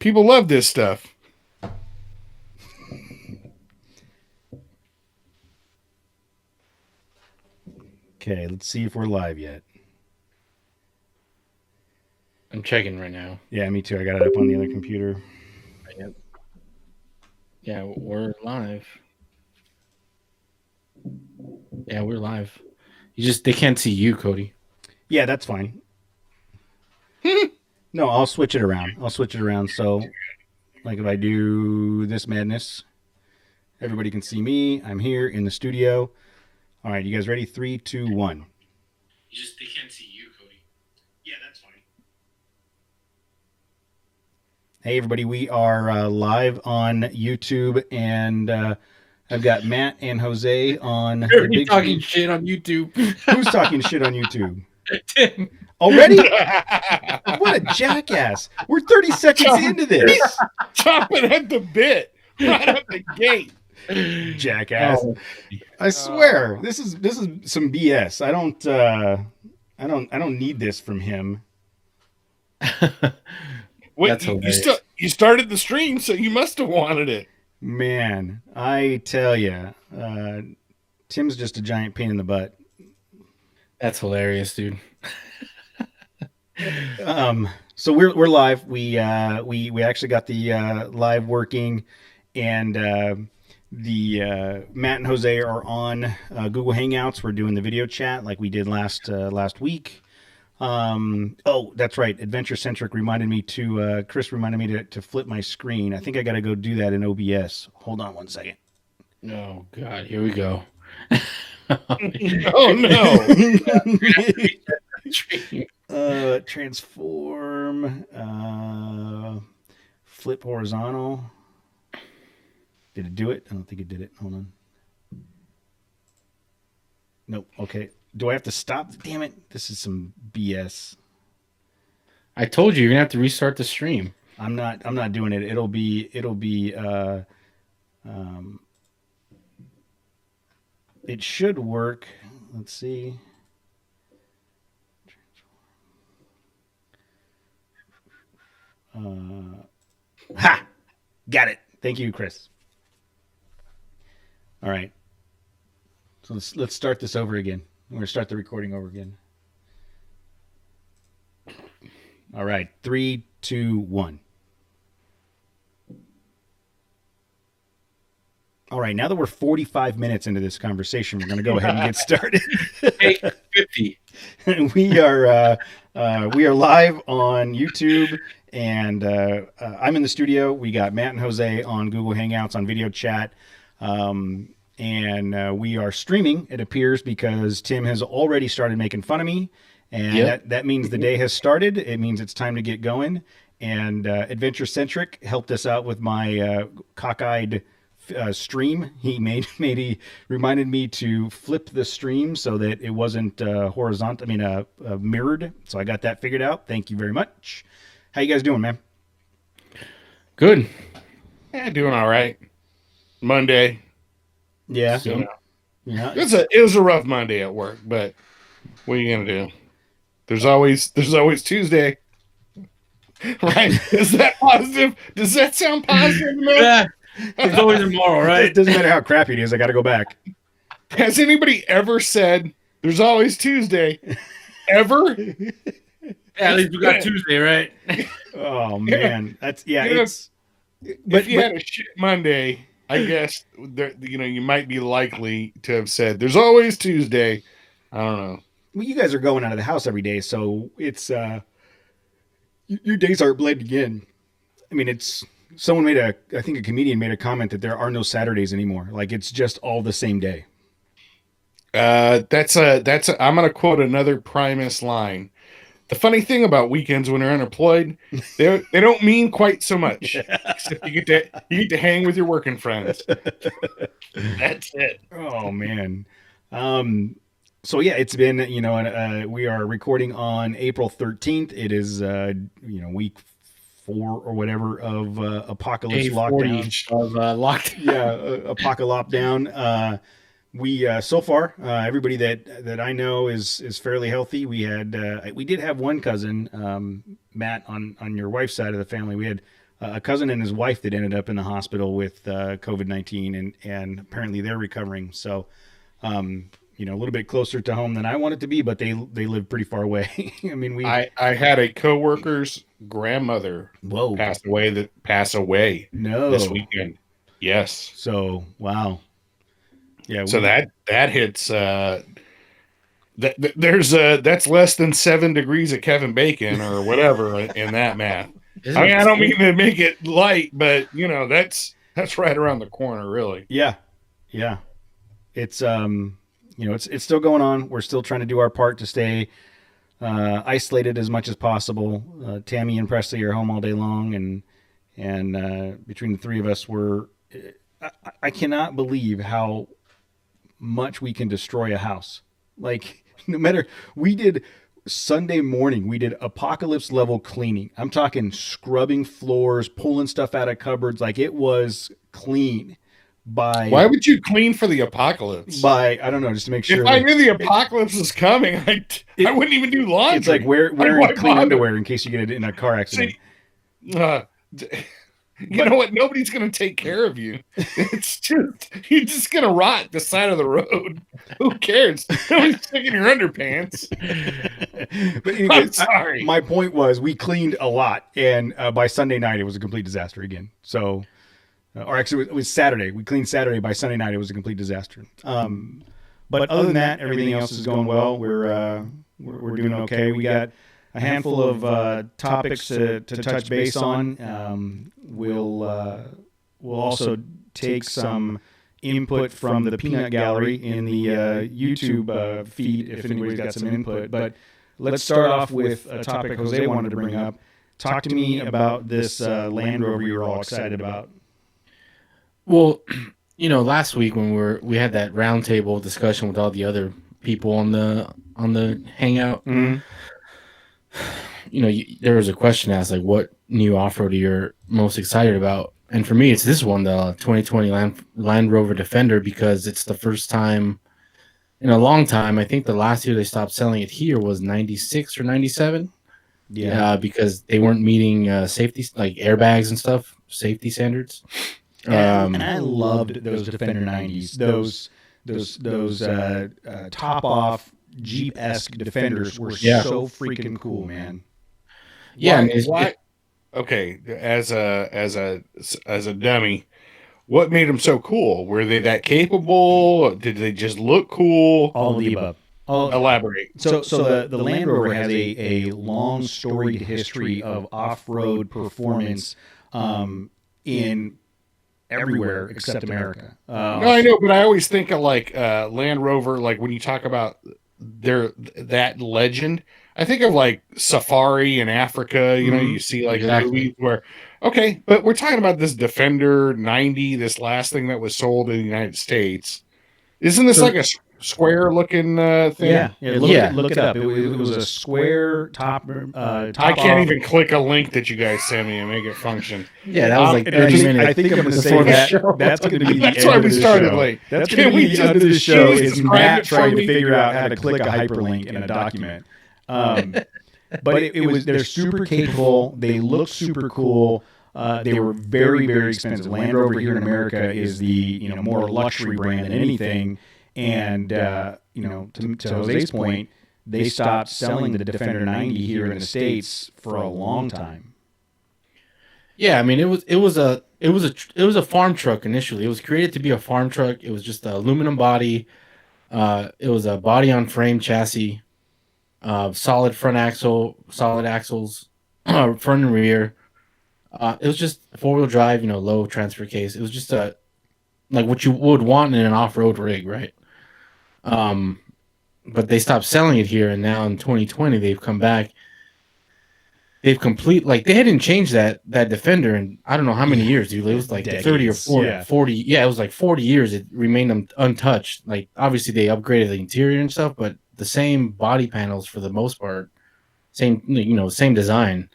People love this stuff. Okay, let's see if we're live yet. I'm checking right now. Yeah, me too. I got it up on the other computer. Yep. Yeah, we're live. Yeah, we're live. They can't see you, Cody. Yeah, that's fine. No, I'll switch it around. I'll switch it around. So, like if I do this madness, everybody can see me. I'm here in the studio. All right, you guys ready? 3, 2, 1. They can't see you, Cody. Yeah, that's fine. Hey, everybody, we are live on YouTube, and I've got Matt and Jose on the You're big talking screen. shit on YouTube. Who's talking shit on YouTube? Tim. Already? What a jackass. We're 30 seconds into this. Chopping at the bit right out the gate. Jackass. Oh. I swear, this is some BS. I don't need this from him. Wait, That's hilarious. you started the stream, so you must have wanted it. Man, I tell you, Tim's just a giant pain in the butt. That's hilarious, dude. So we're live. We actually got the live working, and the Matt and Jose are on Google Hangouts. We're doing the video chat like we did last week. Oh, that's right. Adventure Centric reminded me to Chris reminded me to flip my screen. I think I got to go do that in OBS. Hold on one second. Oh God, here we go. Oh no. Transform, flip horizontal. Did it do it? I don't think it did it. Hold on. Nope. Okay. Do I have to stop? Damn it. This is some BS. I told you you're gonna have to restart the stream. I'm not doing it. It'll be it should work. Let's see. Ha! Got it. Thank you, Chris. All right. So let's start this over again. We're gonna start the recording over again. All right. 3, 2, 1. All right. Now that we're 45 minutes into this conversation, we're gonna go ahead and get started. Take 50. we are live on YouTube, and I'm in the studio. We got Matt and Jose on Google Hangouts on video chat, and we are streaming. It appears because Tim has already started making fun of me, and Yep. that means the day has started. It means it's time to get going. And Adventure Centric helped us out with my cockeyed stream. He reminded me to flip the stream so that it wasn't horizontal. I mean, mirrored. So I got that figured out. Thank you very much. How you guys doing, man? Good. Yeah, doing all right. Monday. Yeah. So, Yeah. it was a rough Monday at work, but what are you gonna do? There's always Tuesday. Right? Is that positive? Does that sound positive enough? Yeah. There's always tomorrow, It right? doesn't matter how crappy it is. I got to go back. Has anybody ever said there's always Tuesday? Ever? Yeah, at least we got Tuesday, right? Oh man, that's yeah. You know, It's if you had a shit Monday, I guess you might be likely to have said there's always Tuesday. I don't know. well, you guys are going out of the house every day, so it's your days are blending in. I mean, it's someone I think a comedian made a comment that there are no Saturdays anymore. Like it's just all the same day. I'm gonna quote another Primus line. The funny thing about weekends when you're unemployed, they don't mean quite so much. Except you get to hang with your working friends. That's it. Oh man. So yeah, it's been we are recording on April 13th. It is week 4 or whatever of apocalypse lockdown. Of lockdown. Yeah, apocalypse down. We so far everybody that I know is fairly healthy. We did have one cousin, Matt, on your wife's side of the family. We had a cousin and his wife that ended up in the hospital with COVID-19, and apparently they're recovering. So, a little bit closer to home than I want it to be, but they live pretty far away. I mean, I had a coworker's grandmother whoa, pass away no, this weekend. Yes. So wow, yeah. So that hits there's that's less than 7 degrees of Kevin Bacon or whatever in that math. I mean, I don't mean to make it light, but that's right around the corner, really. Yeah, yeah. It's it's still going on. We're still trying to do our part to stay isolated as much as possible. Tammy and Presley are home all day long, and between the three of us, I cannot believe how much we can destroy a house. Like, no matter, we did Sunday morning, we did apocalypse level cleaning. I'm talking scrubbing floors, pulling stuff out of cupboards. Like, it was clean. Why would you clean for the apocalypse? I don't know, just to make sure. If I knew the apocalypse was coming, I wouldn't even do laundry. It's like wearing clean underwear in case you get in a car accident. You know what? Nobody's going to take care of you. It's just, you're just going to rot the side of the road. Who cares? Nobody's taking your underpants. But anyway, I'm sorry. My point was, we cleaned a lot, and by Sunday night, it was a complete disaster again. So, or actually, it was Saturday. We cleaned Saturday. By Sunday night, it was a complete disaster. But other than that, everything else is going well. We're doing okay. We got a handful of topics to touch base on. We'll also take some input from the Peanut Gallery in the YouTube feed if anybody's got some input. But let's start off with a topic Jose wanted to bring up. Talk to me about this Land Rover you're all excited about. Well, last week when we had that roundtable discussion with all the other people on the hangout, mm-hmm. There was a question asked, like, what new off-roader you're most excited about? And for me, it's this one, the 2020 Land Rover Defender, because it's the first time in a long time. I think the last year they stopped selling it here was 96 or 97. Yeah. Because they weren't meeting safety, like airbags and stuff, safety standards. And I loved those Defender 90s. Those top-off Jeep-esque Defenders were so freaking cool, man. Yeah. Okay, as a dummy, what made them so cool? Were they that capable? Did they just look cool? All of the above. Elaborate. So the Land Rover has a long storied history of off-road performance in everywhere except America. No, I know, but I always think of like Land Rover, like when you talk about that legend, I think of like Safari in Africa. You see like movies where, okay, but we're talking about this Defender 90, this last thing that was sold in the United States. Isn't this like a square looking thing? Yeah. Look it up. It was a square top. I can't even click a link that you guys sent me and make it function. Yeah, that was like 30 minutes. I think I'm going to say that's going to be that's why we started late. That's going to be the end of the show. Is Matt trying to figure out how to click a hyperlink in a document. But they're super capable. They look super cool. They were very, very expensive. Land Rover here in America is the more luxury brand than anything. And to Jose's point, they stopped selling the Defender 90 here in the States for a long time. Yeah, I mean it was a farm truck initially. It was created to be a farm truck. It was just an aluminum body. It was a body on frame chassis, solid front axle, solid axles, front and rear. It was just 4-wheel drive, low transfer case. It was just like what you would want in an off-road rig, right? But they stopped selling it here, and now in 2020 they've come back. They've they hadn't changed that Defender in I don't know how many years, dude. It was like decades, 30 or 40. Yeah, it was like 40 years. It remained untouched. Like obviously they upgraded the interior and stuff, but the same body panels for the most part, same design.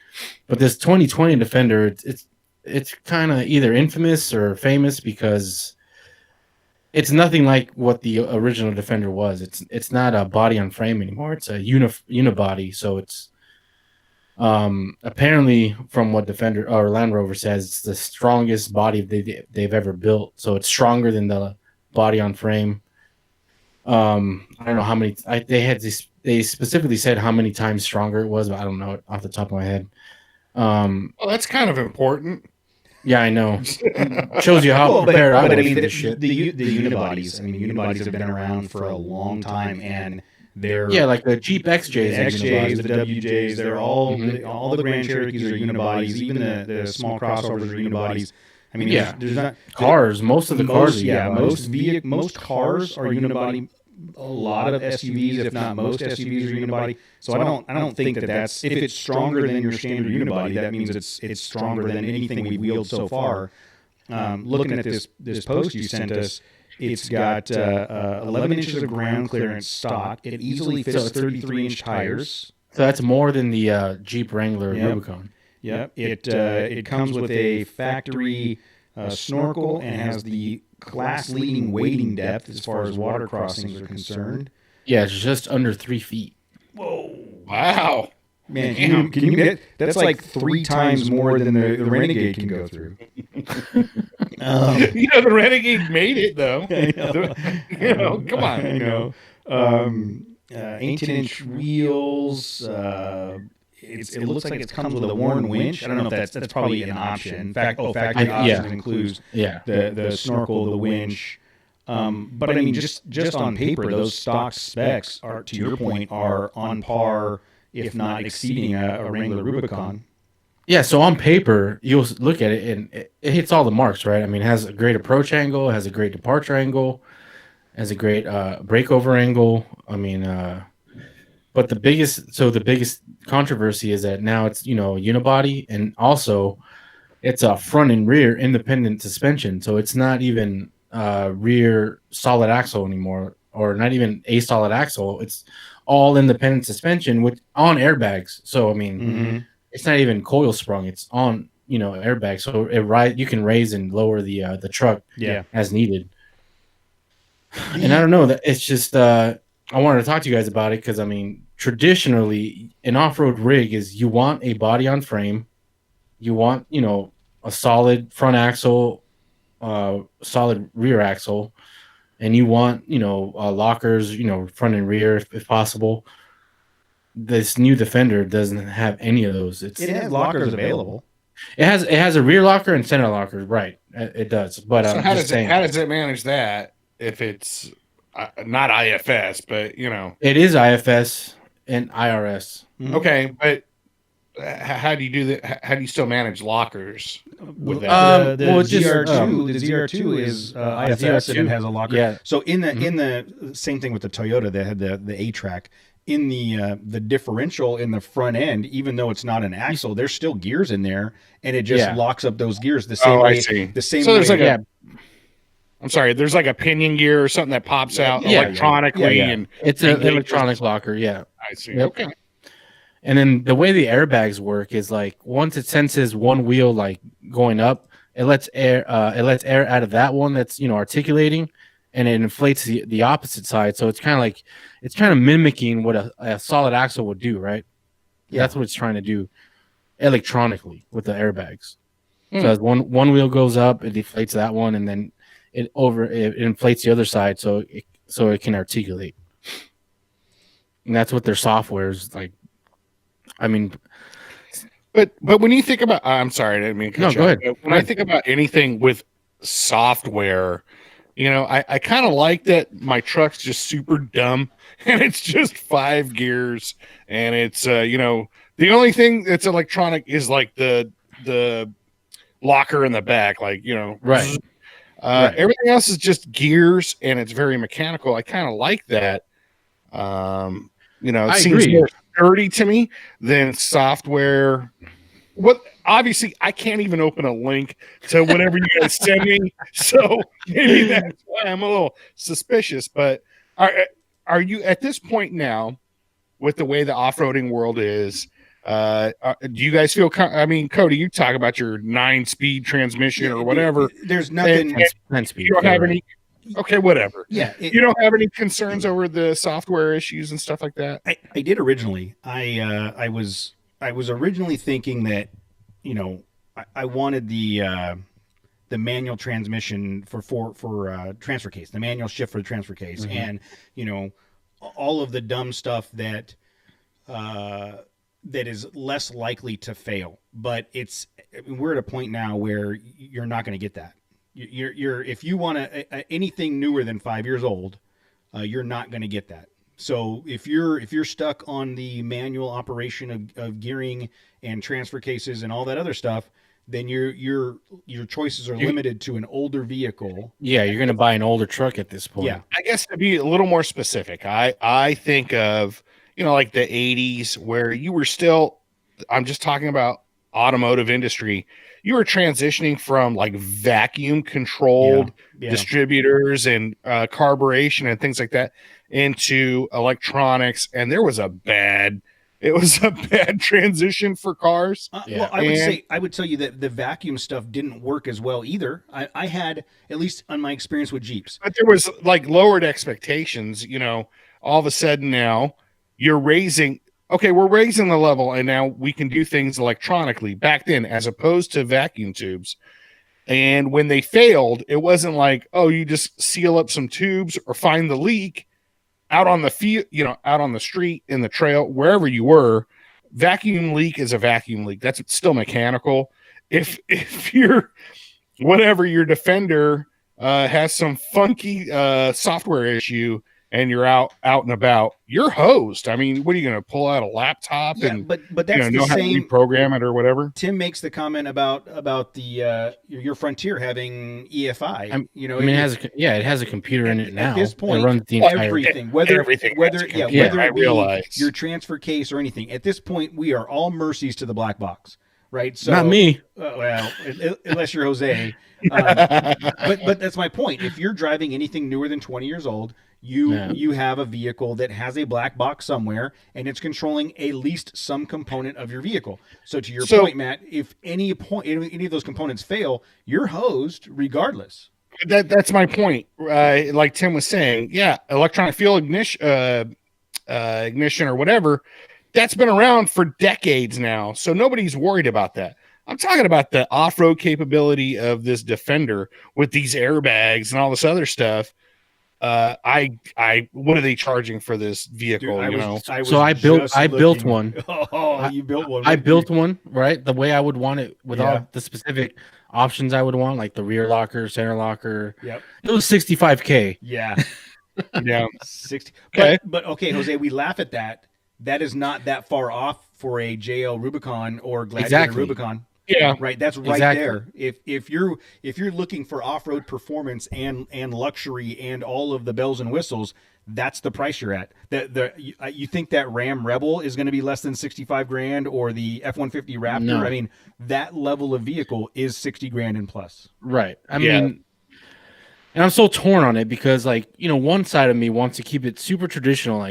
But this 2020 Defender, it's kind of either infamous or famous because it's nothing like what the original Defender was. It's not a body on frame anymore. It's a unibody. So it's Apparently, from what Defender or Land Rover says, it's the strongest body they've ever built. So it's stronger than the body on frame. I don't know how many. They specifically said how many times stronger it was, but I don't know it off the top of my head. Well, that's kind of important. Yeah, I know. Shows you how prepared I was for this shit. The unibodies. I mean, unibodies have been around for a long time, and they're like the Jeep XJs, the XJs, the WJs. They're all the Grand Cherokees are unibodies. Even the small crossovers are unibodies. I mean, there's not cars. Most of the cars, most cars are unibody. A lot of SUVs, if not most SUVs, are unibody. So I don't think that's if it's stronger than your standard unibody, that means it's stronger than anything we've wheeled so far. Looking at this post you sent us, it's got 11 inches of ground clearance stock. It easily fits 33-inch tires. So that's more than the Jeep Wrangler Rubicon. Yep. It comes with a factory snorkel and has the class-leading wading depth as far as water crossings are concerned. Yeah, it's just under 3 feet. Whoa! Wow, man! Can you get that's like 3 times more than the Renegade can go through. The Renegade made it though. Come on. I know. 18-inch wheels. It looks like it comes with a worn winch. I don't know if that's probably an option. In fact, factory options includes the snorkel, the winch. But I mean, just on paper, those stock specs are, to your point, are on par, if not exceeding a Wrangler Rubicon. Yeah, so on paper, you'll look at it and it hits all the marks, right? I mean, it has a great approach angle, it has a great departure angle, has a great breakover angle. I mean, but the biggest controversy is that now it's unibody, and also it's a front and rear independent suspension, so it's not even rear solid axle anymore, or not even a solid axle. It's all independent suspension with on airbags. So I mean, it's not even coil sprung. It's on airbags, so you can raise and lower the truck as needed. And I don't know, that it's just I wanted to talk to you guys about it because I mean, traditionally an off-road rig is you want a body on frame, you want a solid front axle, solid rear axle, and you want lockers, front and rear if possible. This new Defender doesn't have any of those. It has lockers available. It has a rear locker and center locker, right? It does. But so how does it manage that if it's not IFS, but it is IFS and IRS. Okay, but how do you do that? How do you still manage lockers with that? The ZR2 is IFS and it has a locker. Yeah. So in the same thing with the Toyota, they had the A-Track. In the differential in the front end, even though it's not an axle, there's still gears in there, and it just locks up those gears the same way. I see. The same so way. There's like I'm sorry. There's like a pinion gear or something that pops out electronically, and it's an electronic locker. Yeah, I see. Yep. Okay. And then the way the airbags work is like once it senses one wheel like going up, it lets air out of that one that's articulating, and it inflates the opposite side. So it's kind of mimicking what a solid axle would do, right? Yeah. That's what it's trying to do electronically with the airbags. So as one wheel goes up, it deflates that one, and then it inflates the other side so it can articulate. And that's what their software is like. I mean, but when you think about, I'm sorry, I didn't mean to cut you off. Go ahead. When I think about anything with software, I kind of like that my truck's just super dumb and it's just 5 gears, and it's the only thing that's electronic is like the locker in the back, like right. Everything else is just gears, and it's very mechanical. I kind of like that. It seems more sturdy to me than software. Obviously I can't even open a link to whatever you guys send me, so maybe that's why I'm a little suspicious. But are you at this point now, with the way the off-roading world is, do you guys feel I mean, Cody, you talk about your 9-speed transmission or whatever. There's nothing 10 speed. You don't have any. Okay, whatever. Yeah, you don't have any concerns over the software issues and stuff like that. I did originally. I was I was originally thinking that, I wanted the manual transmission for transfer case, the manual shift for the transfer case, and all of the dumb stuff that that is less likely to fail. But we're at a point now where you're not going to get that. You're if you want anything newer than 5 years old, you're not going to get that. So if you're stuck on the manual operation of gearing and transfer cases and all that other stuff, then your choices are limited to an older vehicle. Yeah, you're going to buy an older truck at this point. Yeah. I guess to be a little more specific, I think of, like the 80s where you were still, I'm just talking about automotive industry. You were transitioning from like vacuum controlled distributors and carburation and things like that into electronics. And there was a bad transition for cars. Well, I would tell you that the vacuum stuff didn't work as well either. I had, at least on my experience with Jeeps, but there was like lowered expectations. All of a sudden now we're raising the level, and now we can do things electronically back then as opposed to vacuum tubes. And when they failed, it wasn't like, oh, you just seal up some tubes or find the leak out on the field, out on the street, in the trail, wherever you were. Vacuum leak is a vacuum leak. That's still mechanical. If your Defender has some funky software issue and you're out and about, you're hosed. I mean, what are you going to pull out a laptop and but that's know the how to same. reprogram it or whatever? Tim makes the comment about the your Frontier having EFI. It has a computer in it now. At this point, it runs the entire everything, whether it be your transfer case or anything. At this point, we are all mercies to the black box, right? So not me. Well, unless you're Jose. But that's my point. If you're driving anything newer than 20 years old, you have a vehicle that has a black box somewhere, and it's controlling at least some component of your vehicle. So to your point, Matt, if any of those components fail, you're hosed regardless. That's my point. Like Tim was saying, electronic fuel ignition or whatever, that's been around for decades now. So nobody's worried about that. I'm talking about the off-road capability of this Defender with these airbags and all this other stuff. What are they charging for this vehicle? Dude, I built one. Oh, you built one. I built one, right? The way I would want it, with all the specific options I would want, like the rear locker, center locker. Yep. It was $65K. Yeah. Yeah. 60. Okay. But okay, Jose, we laugh at that. That is not that far off for a JL Rubicon or Gladiator Rubicon. Yeah, right. That's right there. If you're looking for off-road performance and luxury and all of the bells and whistles, that's the price you're at. You think that Ram Rebel is going to be less than $65,000 or the F-150 Raptor? No. I mean, that level of vehicle is $60,000 and plus. Right. I mean, and I'm so torn on it because, one side of me wants to keep it super traditional,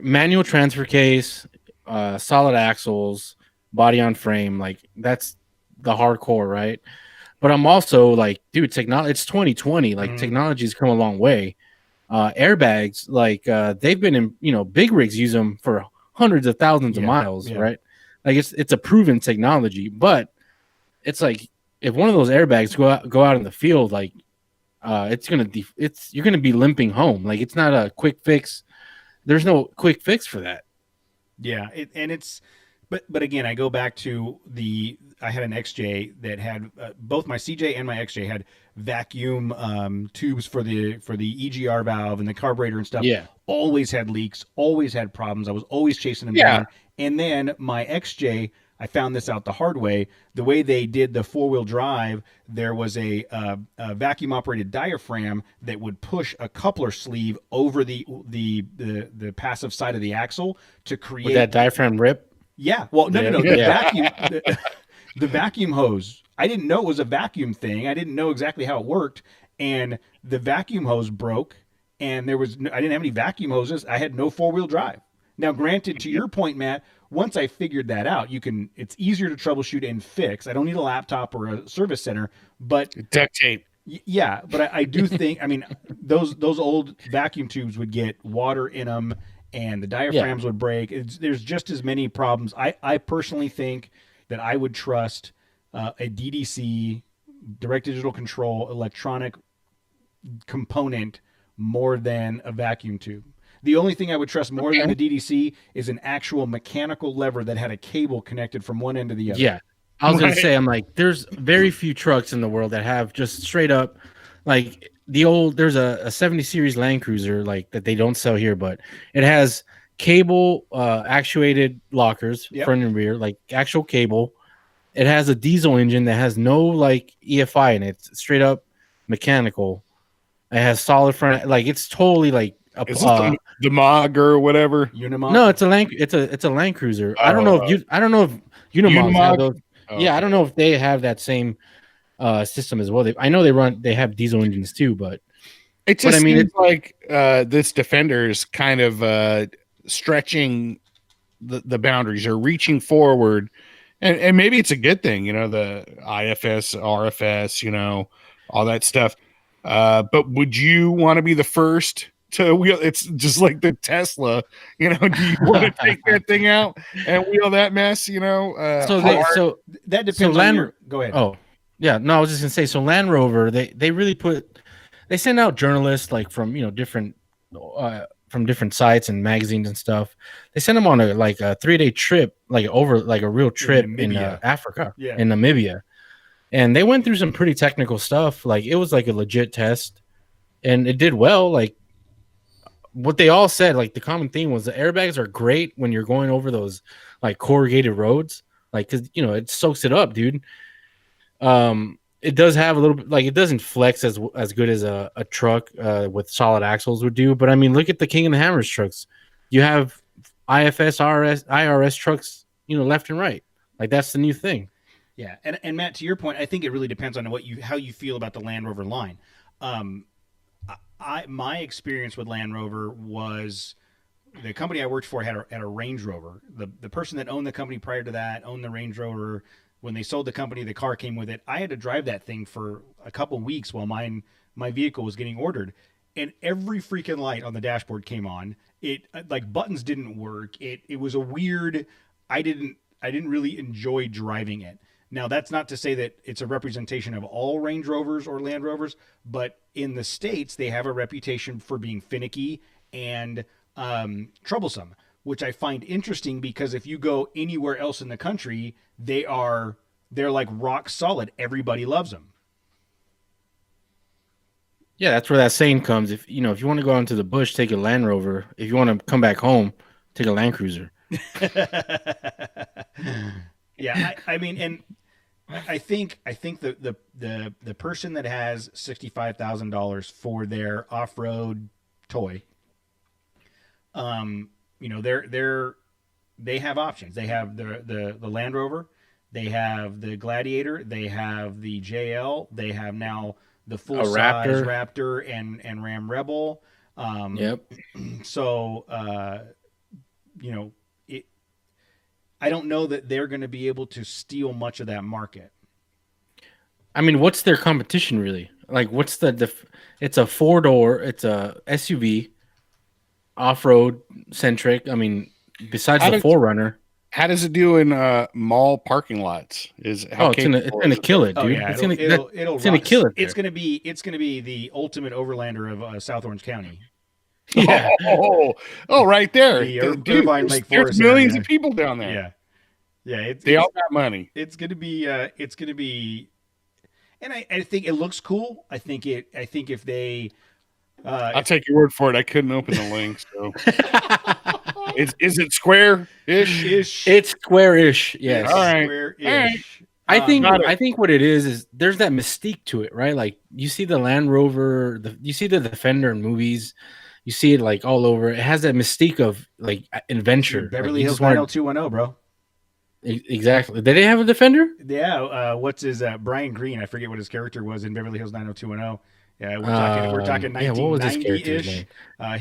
manual transfer case, solid axles, body on frame, that's the hardcore, right? But I'm also like, dude, technology, it's 2020, technology's come a long way. Airbags, they've been in, big rigs use them for hundreds of thousands of miles, right? It's a proven technology, but it's like, if one of those airbags go out in the field, you're gonna be limping home. It's not a quick fix. There's no quick fix for that. Yeah, But again, I go back to I had an XJ that had both my CJ and my XJ had vacuum tubes for the EGR valve and the carburetor and stuff. Yeah, always had leaks, always had problems. I was always chasing them down. And then my XJ, I found this out the hard way. The way they did the 4-wheel drive, there was a vacuum operated diaphragm that would push a coupler sleeve over the passive side of the axle to create with that diaphragm rip. Yeah. Well, no. The vacuum hose. I didn't know it was a vacuum thing. I didn't know exactly how it worked. And the vacuum hose broke, and I didn't have any vacuum hoses. I had no 4-wheel drive. Now, granted, to your point, Matt, once I figured that out, it's easier to troubleshoot and fix. I don't need a laptop or a service center, but duct tape. Yeah, but I do think, those old vacuum tubes would get water in them, and the diaphragms would break. There's just as many problems. I personally think that I would trust a DDC, direct digital control, electronic component more than a vacuum tube. The only thing I would trust more than the DDC is an actual mechanical lever that had a cable connected from one end to the other. Yeah. I was going to say, I'm like, there's very few trucks in the world that have just straight up, like there's a 70 series Land Cruiser, like that they don't sell here, but it has cable actuated lockers, front and rear, like actual cable. It has a diesel engine that has no like EFI in it. It's straight up mechanical. It has solid front, like it's totally like the MOG or whatever. Unimog? No, it's a Land Cruiser. I don't know if Unimogs have those. Yeah, I don't know if they have that same system as well. I know they have diesel engines too, but it just seems like this Defender is kind of stretching the boundaries or reaching forward. And maybe it's a good thing, the IFS, RFS, all that stuff. But would you want to be the first to wheel? It's just like the Tesla, do you want to take that thing out and wheel that mess, So that depends on go ahead. Oh, yeah. No, I was just going to say, so Land Rover, they really they send out journalists like from, different from different sites and magazines and stuff. They sent them on a 3-day trip, like a real trip in Africa, in Namibia. And they went through some pretty technical stuff. Like it was like a legit test and it did well. Like what they all said, like the common theme was the airbags are great when you're going over those like corrugated roads. Like, cause it soaks it up, dude. It does have a little bit, like it doesn't flex as good as a truck with solid axles would do. But I mean, look at the King and the Hammers trucks. You have IFS, IRS trucks, left and right. Like that's the new thing. Yeah, and Matt, to your point, I think it really depends on how you feel about the Land Rover line. My experience with Land Rover was the company I worked for had a Range Rover. The person that owned the company prior to that owned the Range Rover. When they sold the company, the car came with it. I had to drive that thing for a couple weeks while my vehicle was getting ordered, and every freaking light on the dashboard came on. It like buttons didn't work. It was a weird. I didn't really enjoy driving it. Now, that's not to say that it's a representation of all Range Rovers or Land Rovers, but in the States, they have a reputation for being finicky and troublesome, which I find interesting because if you go anywhere else in the country, they're like rock solid. Everybody loves them. Yeah, that's where that saying comes. If you want to go out into the bush, take a Land Rover. If you want to come back home, take a Land Cruiser. Yeah, I mean, and I think the person that has $65,000 for their off-road toy, they have options. They have the Land Rover, they have the Gladiator, they have the JL, they have now the full size Raptor and Ram Rebel. Yep. So I don't know that they're going to be able to steal much of that market. I mean, what's their competition really? Like, what's it's a 4-door, it's a SUV, off-road centric. I mean, besides the 4Runner. How does it do in mall parking lots? It's gonna kill it, dude. Oh, yeah, it's gonna kill it. It's gonna be the ultimate overlander of South Orange County. Yeah. Oh, right there. Dude, there's millions of people down there. Yeah. They all got money. It's gonna be. And I think it looks cool. I think if they. I'll take your word for it. I couldn't open the link, so. Is it square-ish? It's square-ish. Yes. All right. Square-ish. I think what it is there's that mystique to it, right? Like you see the Land Rover, you see the Defender in movies, you see it like all over. It has that mystique of like adventure. Beverly Hills 90210, bro. Exactly. Did they have a Defender? Yeah. What's his Brian Green? I forget what his character was in Beverly Hills 90210. Yeah, we're talking 1990-ish.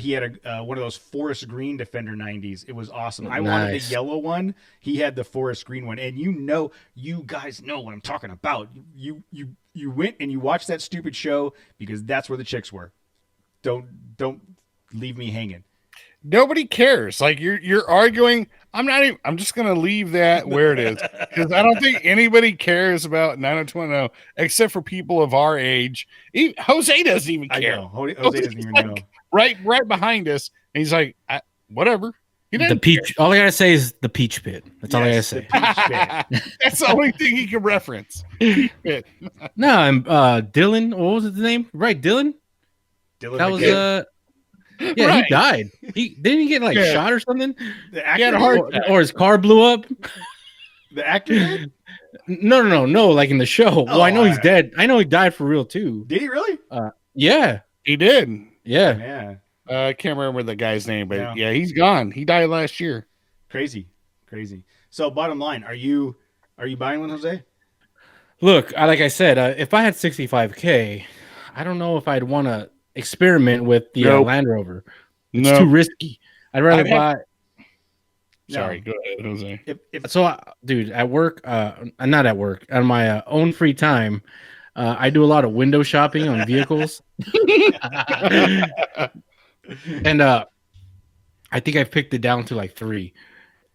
He had one of those forest green Defender 90s. It was awesome. I wanted the yellow one. He had the forest green one. And you guys know what I'm talking about. You went and you watched that stupid show because that's where the chicks were. Don't leave me hanging. nobody cares. Like you're arguing. I'm just gonna leave that where it is because I don't think anybody cares about 90210 except for people of our age. Jose doesn't even care. I know. Jose doesn't even know. Right behind us, and he's like, whatever. The peach. All I gotta say is the peach pit. That's all I gotta say. That's the only thing he can reference. Peach pit. No, I'm Dylan. What was his name? Right, Dylan. That was yeah, right. He died. He didn't he get like shot or something? The actor or his car blew up. The actor did? No. Like in the show. Well, I know he's dead. I know he died for real too. Did he really? Yeah, he did. Yeah. I can't remember the guy's name, but yeah, he's gone. He died last year. Crazy. So, bottom line, are you buying one, Jose? Look, like I said, if I had $65K, I don't know if I'd want to experiment with the Land Rover. It's too risky. I'd rather buy. Sorry, go ahead, Jose. Dude, at work, not at work, on my own free time, I do a lot of window shopping on vehicles. And I think I've picked it down to like 3.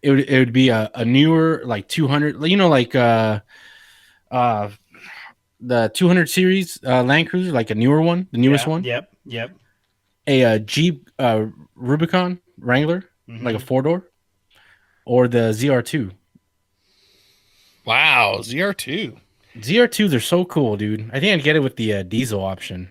It would be a newer like 200, like the 200 series Land Cruiser, like a newer one, the newest one. Yep. A Jeep Rubicon Wrangler, like a 4-door, or the ZR2. Wow, ZR2. ZR2s are so cool, dude. I think I'd get it with the diesel option.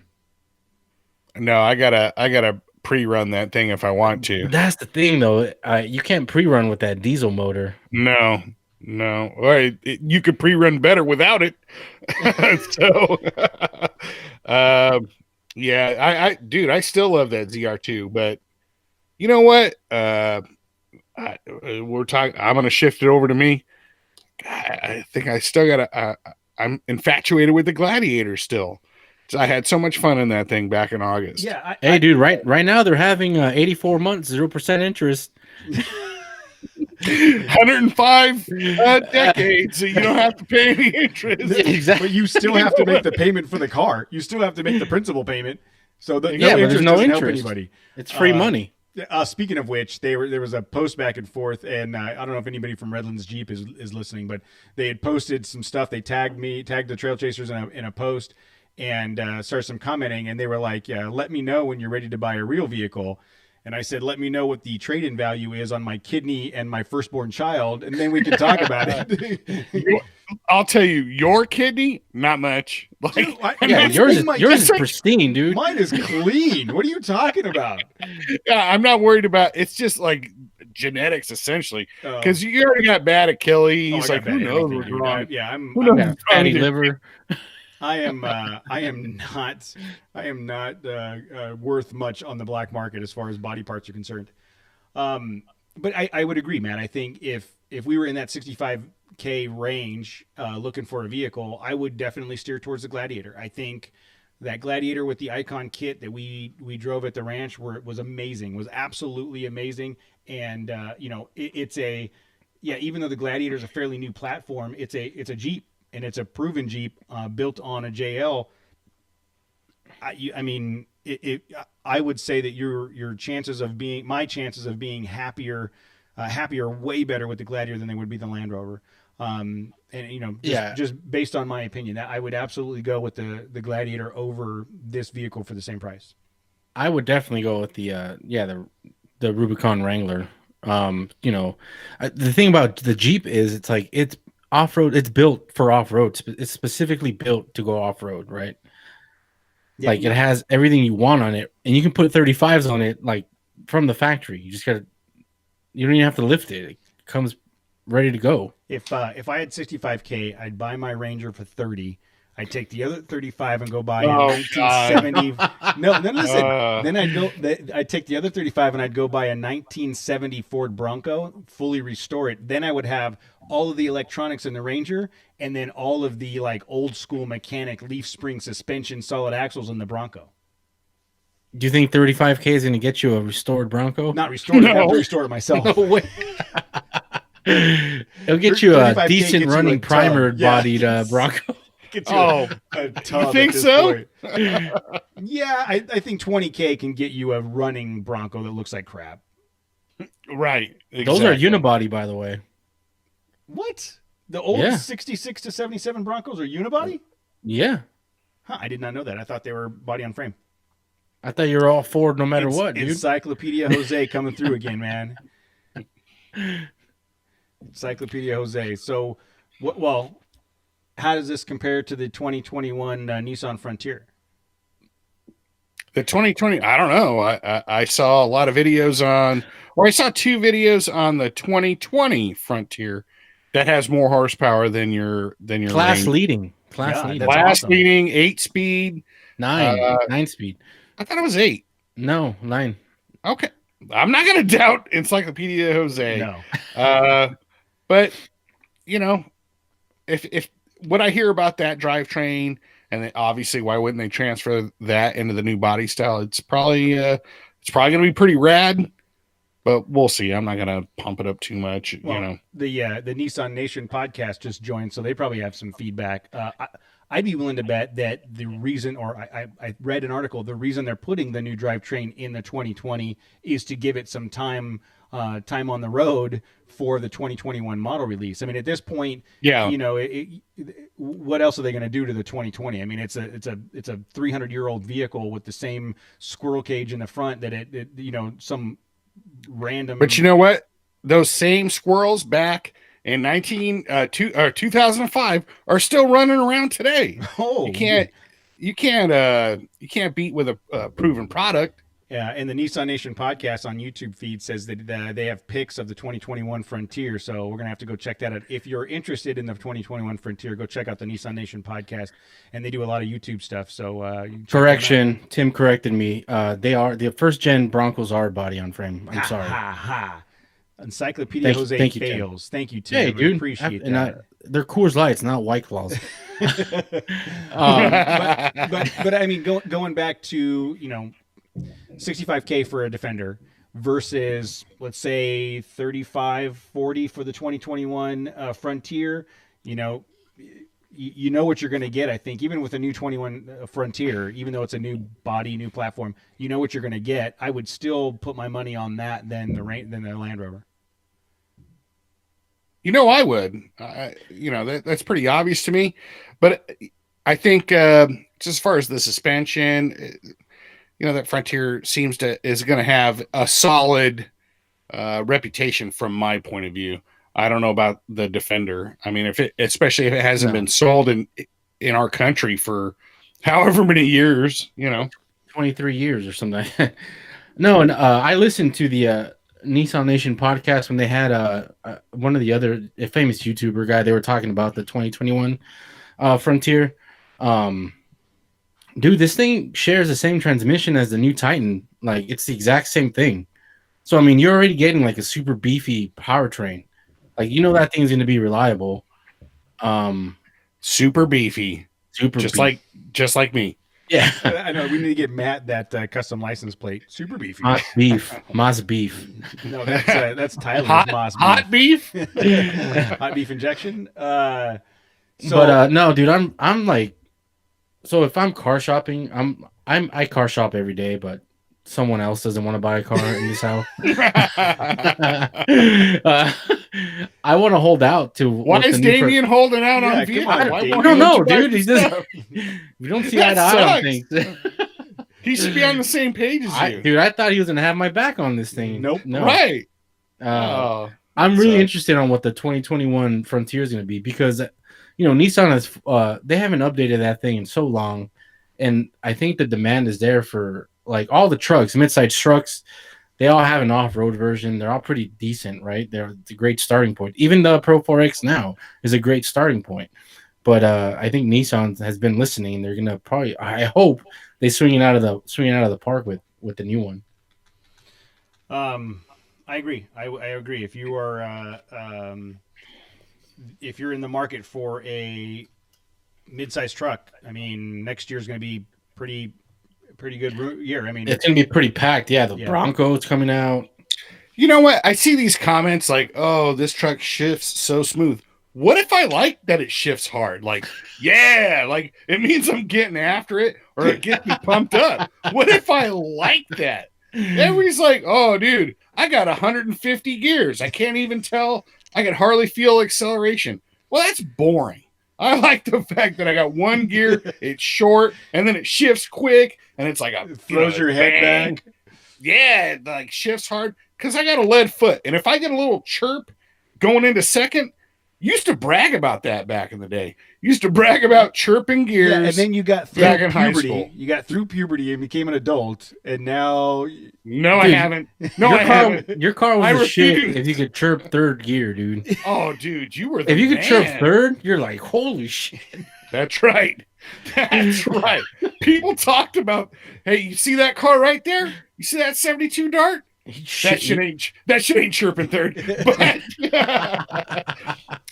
No, I gotta pre-run that thing if I want to. That's the thing, though. You can't pre-run with that diesel motor. No. Or you could pre-run better without it. So, yeah, I still love that ZR2, but you know what? We're talking. I'm gonna shift it over to me. I think I still gotta. I'm infatuated with the Gladiator still. I had so much fun in that thing back in August. Yeah. Hey, dude, right now they're having 84 months, 0% interest. 105 decades, so you don't have to pay any interest. Exactly. But you still have to make the payment for the car. You still have to make the principal payment. So there's no interest. Help anybody. It's free money. Speaking of which, there was a post back and forth, and I don't know if anybody from Redlands Jeep is listening, but they had posted some stuff. They tagged the Trail Chasers in a post, and started some commenting, and they were like, let me know when you're ready to buy a real vehicle. And I said, let me know what the trade-in value is on my kidney and my firstborn child, and then we can talk about it. I'll tell you, your kidney, not much. Like, yours is pristine, dude. Mine is clean. What are you talking about? Yeah, I'm not worried about. It's just like genetics, essentially, because you already got bad Achilles. Like, who knows what's wrong? I'm fatty liver. I am not worth much on the black market as far as body parts are concerned. But I would agree, man. I think if we were in that 65K range looking for a vehicle, I would definitely steer towards the Gladiator. I think that Gladiator with the Icon kit that we drove at the ranch was amazing, was absolutely amazing. And it's even though the Gladiator is a fairly new platform, it's a Jeep. And it's a proven Jeep built on a JL. I would say that my chances of being happier way better with the Gladiator than they would be the Land Rover. Just based on my opinion, that I would absolutely go with the Gladiator over this vehicle for the same price. I would definitely go with the Rubicon Wrangler. The thing about the Jeep is it's off-road. It's built for off-road. It's specifically built to go off-road, right? Yeah, it has everything you want on it, and you can put 35s on it like from the factory. You don't even have to lift it. It comes ready to go. If I had 65K, I'd buy my Ranger for 30. I'd take the other 35 and go buy a 1970. No, listen. Then I'd take the other 35 and I'd go buy a 1970 Ford Bronco, fully restore it. Then I would have all of the electronics in the Ranger, and then all of the like old school mechanic leaf spring suspension, solid axles in the Bronco. Do you think 35K is going to get you a restored Bronco? Not restored. I have to restore it myself. No way. It'll get you a decent running primered bodied Bronco. A tub. You think so? Yeah, I think 20K can get you a running Bronco that looks like crap. Right. Exactly. Those are unibody, by the way. What? The old 66 to 77 Broncos are unibody? Yeah. Huh, I did not know that. I thought they were body on frame. I thought you were all Ford no matter what, dude. Encyclopedia Jose coming through again, man. Encyclopedia Jose. So, well, how does this compare to the 2021 Nissan Frontier? The 2020, I don't know. I saw a lot of videos I saw 2 videos on the 2020 Frontier that has more horsepower than your class range. leading. That's Class awesome. leading, 8-speed. 9 speed. I thought it was 8. No, 9. Okay. I'm not going to doubt Encyclopedia Jose. No. But, you know, if what I hear about that drivetrain, and then obviously why wouldn't they transfer that into the new body style? It's probably going to be pretty rad, but we'll see. I'm not going to pump it up too much. Well, the Nissan Nation podcast just joined, so they probably have some feedback. I'd be willing to bet that the reason, or I read an article, the reason they're putting the new drivetrain in the 2020 is to give it some time on the road for the 2021 model release. I mean, at this point, what else are they going to do to the 2020? I mean, it's a 300-year-old vehicle with the same squirrel cage in the front that it some random. But you know what? Those same squirrels back in 2005 are still running around today. Oh, you can't beat with a proven product. Yeah, and the Nissan Nation podcast on YouTube feed says that they have pics of the 2021 Frontier, so we're gonna have to go check that out. If you're interested in the 2021 Frontier, go check out the Nissan Nation podcast, and they do a lot of YouTube stuff. So correction, Tim corrected me. They are the first gen Broncos are body on frame. I'm sorry. Encyclopedia Jose fails. Thank you, Tim. Hey, dude, appreciate that. They're Coors Lights, not White Claws. But I mean, going back to $65K for a Defender versus, let's say, $35-40 for the 2021 Frontier. You know what you're going to get. I think even with a new 21 Frontier, even though it's a new body, new platform, you know what you're going to get. I would still put my money on that than the Land Rover. I would. That's pretty obvious to me. But I think just as far as the suspension, that Frontier is going to have a solid reputation from my point of view. I don't know about the Defender. I mean, especially if it hasn't been sold in our country for however many years, 23 years or something. No, and I listened to the Nissan Nation podcast when they had one of the other famous YouTuber guy. They were talking about the 2021 Frontier. Dude, this thing shares the same transmission as the new Titan. Like, it's the exact same thing. So, I mean, you're already getting like a super beefy powertrain. Like, that thing's going to be reliable. Super beefy. Just like me. Yeah. I know. We need to get Matt that custom license plate. Super beefy. Moss beef. No, that's Tyler's Moss beef. Hot beef? Hot beef injection. No, dude, I'm like, so if I'm car shopping, I car shop every day, but someone else doesn't want to buy a car in this house. I want to hold out to. Why is Damien holding out on Vietnam? I don't know, dude. He's just we don't see eye to eye on things. He should be on the same page as you, dude. I thought he was gonna have my back on this thing. Nope. No. Right. I'm really interested on what the 2021 Frontier is gonna be because Nissan has they haven't updated that thing in so long, and I think the demand is there for like all the trucks, mid-size trucks. They all have an off-road version. They're all pretty decent, right? It's a great starting point. Even the Pro 4X now is a great starting point. But I think Nissan has been listening. They're gonna probably. I hope they swing it out of the park with the new one. I agree. I agree. If you are if you're in the market for a mid-sized truck, I mean, next year is going to be pretty good year. I mean, it's going to be pretty packed. Yeah, the Bronco's coming out. You know what? I see these comments like, "Oh, this truck shifts so smooth." What if I like that it shifts hard? Like, yeah, like it means I'm getting after it or it gets me pumped up. What if I like that? Everybody's like, "Oh, dude, I got 150 gears. I can't even tell. I can hardly feel acceleration. Well, that's boring. I like the fact that I got one gear, it's short, and then it shifts quick, and it's like it throws your head bang. back. Yeah, it like shifts hard because I got a lead foot. And if I get a little chirp going into second, used to brag about that back in the day. Used to brag about chirping gears. Yeah, and then you got through back in high puberty. school. You got through puberty and became an adult, and now No, I haven't. No, I haven't. Your car was I a shit refuse. if you could chirp third gear, dude. Oh, dude, you were the If you could man. chirp third, you're like, holy shit. That's right. That's right. People talked about, hey, you see that car right there? You see that 72 Dart? That shit ain't chirping third. But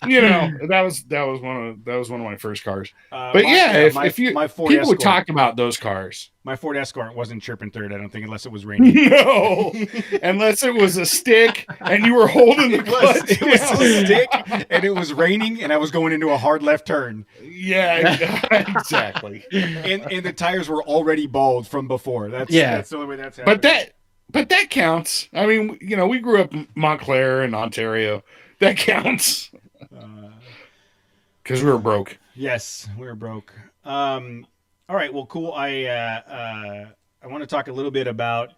you know, that was one of my first cars. But if you my Ford people Escort, would talk about those cars. my Ford Escort wasn't chirping third, I don't think, unless it was raining. No, unless it was a stick and you were holding the clutch. It was a stick and it was raining and I was going into a hard left turn. Yeah, exactly. And the tires were already bald from before. That's the only way that's happening. But that counts. I mean, you know, we grew up in Montclair in Ontario. That counts. Because we were broke. Yes, we were broke. All right, well, cool. I want to talk a little bit about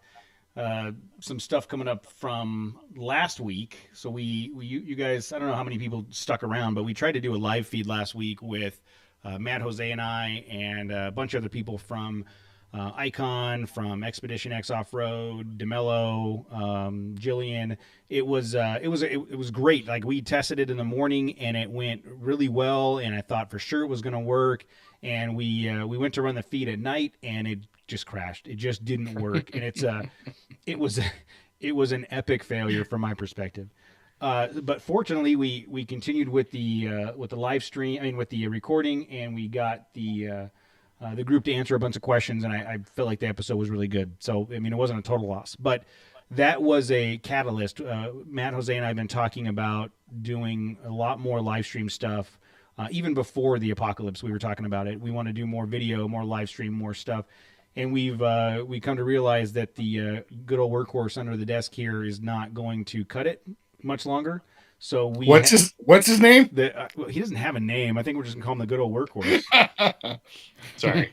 some stuff coming up from last week. So you guys, I don't know how many people stuck around, but we tried to do a live feed last week with Matt, Jose, and I, and a bunch of other people from Icon, from Expedition X Off Road, DeMello, Jillian. It was great. Like, we tested it in the morning and it went really well, and I thought for sure it was going to work. And we went to run the feed at night and it just crashed. It just didn't work, and it was an epic failure from my perspective. But fortunately, we continued with the live stream. I mean, with the recording, and we got the group to answer a bunch of questions, and I felt like the episode was really good. So, I mean, it wasn't a total loss, but that was a catalyst. Matt, Jose, and I have been talking about doing a lot more live stream stuff. Even before the apocalypse, we were talking about it. We want to do more video, more live stream, more stuff. And we come to realize that the good old workhorse under the desk here is not going to cut it much longer. So what's his name? Well, he doesn't have a name. I think we're just gonna call him the good old workhorse. Sorry.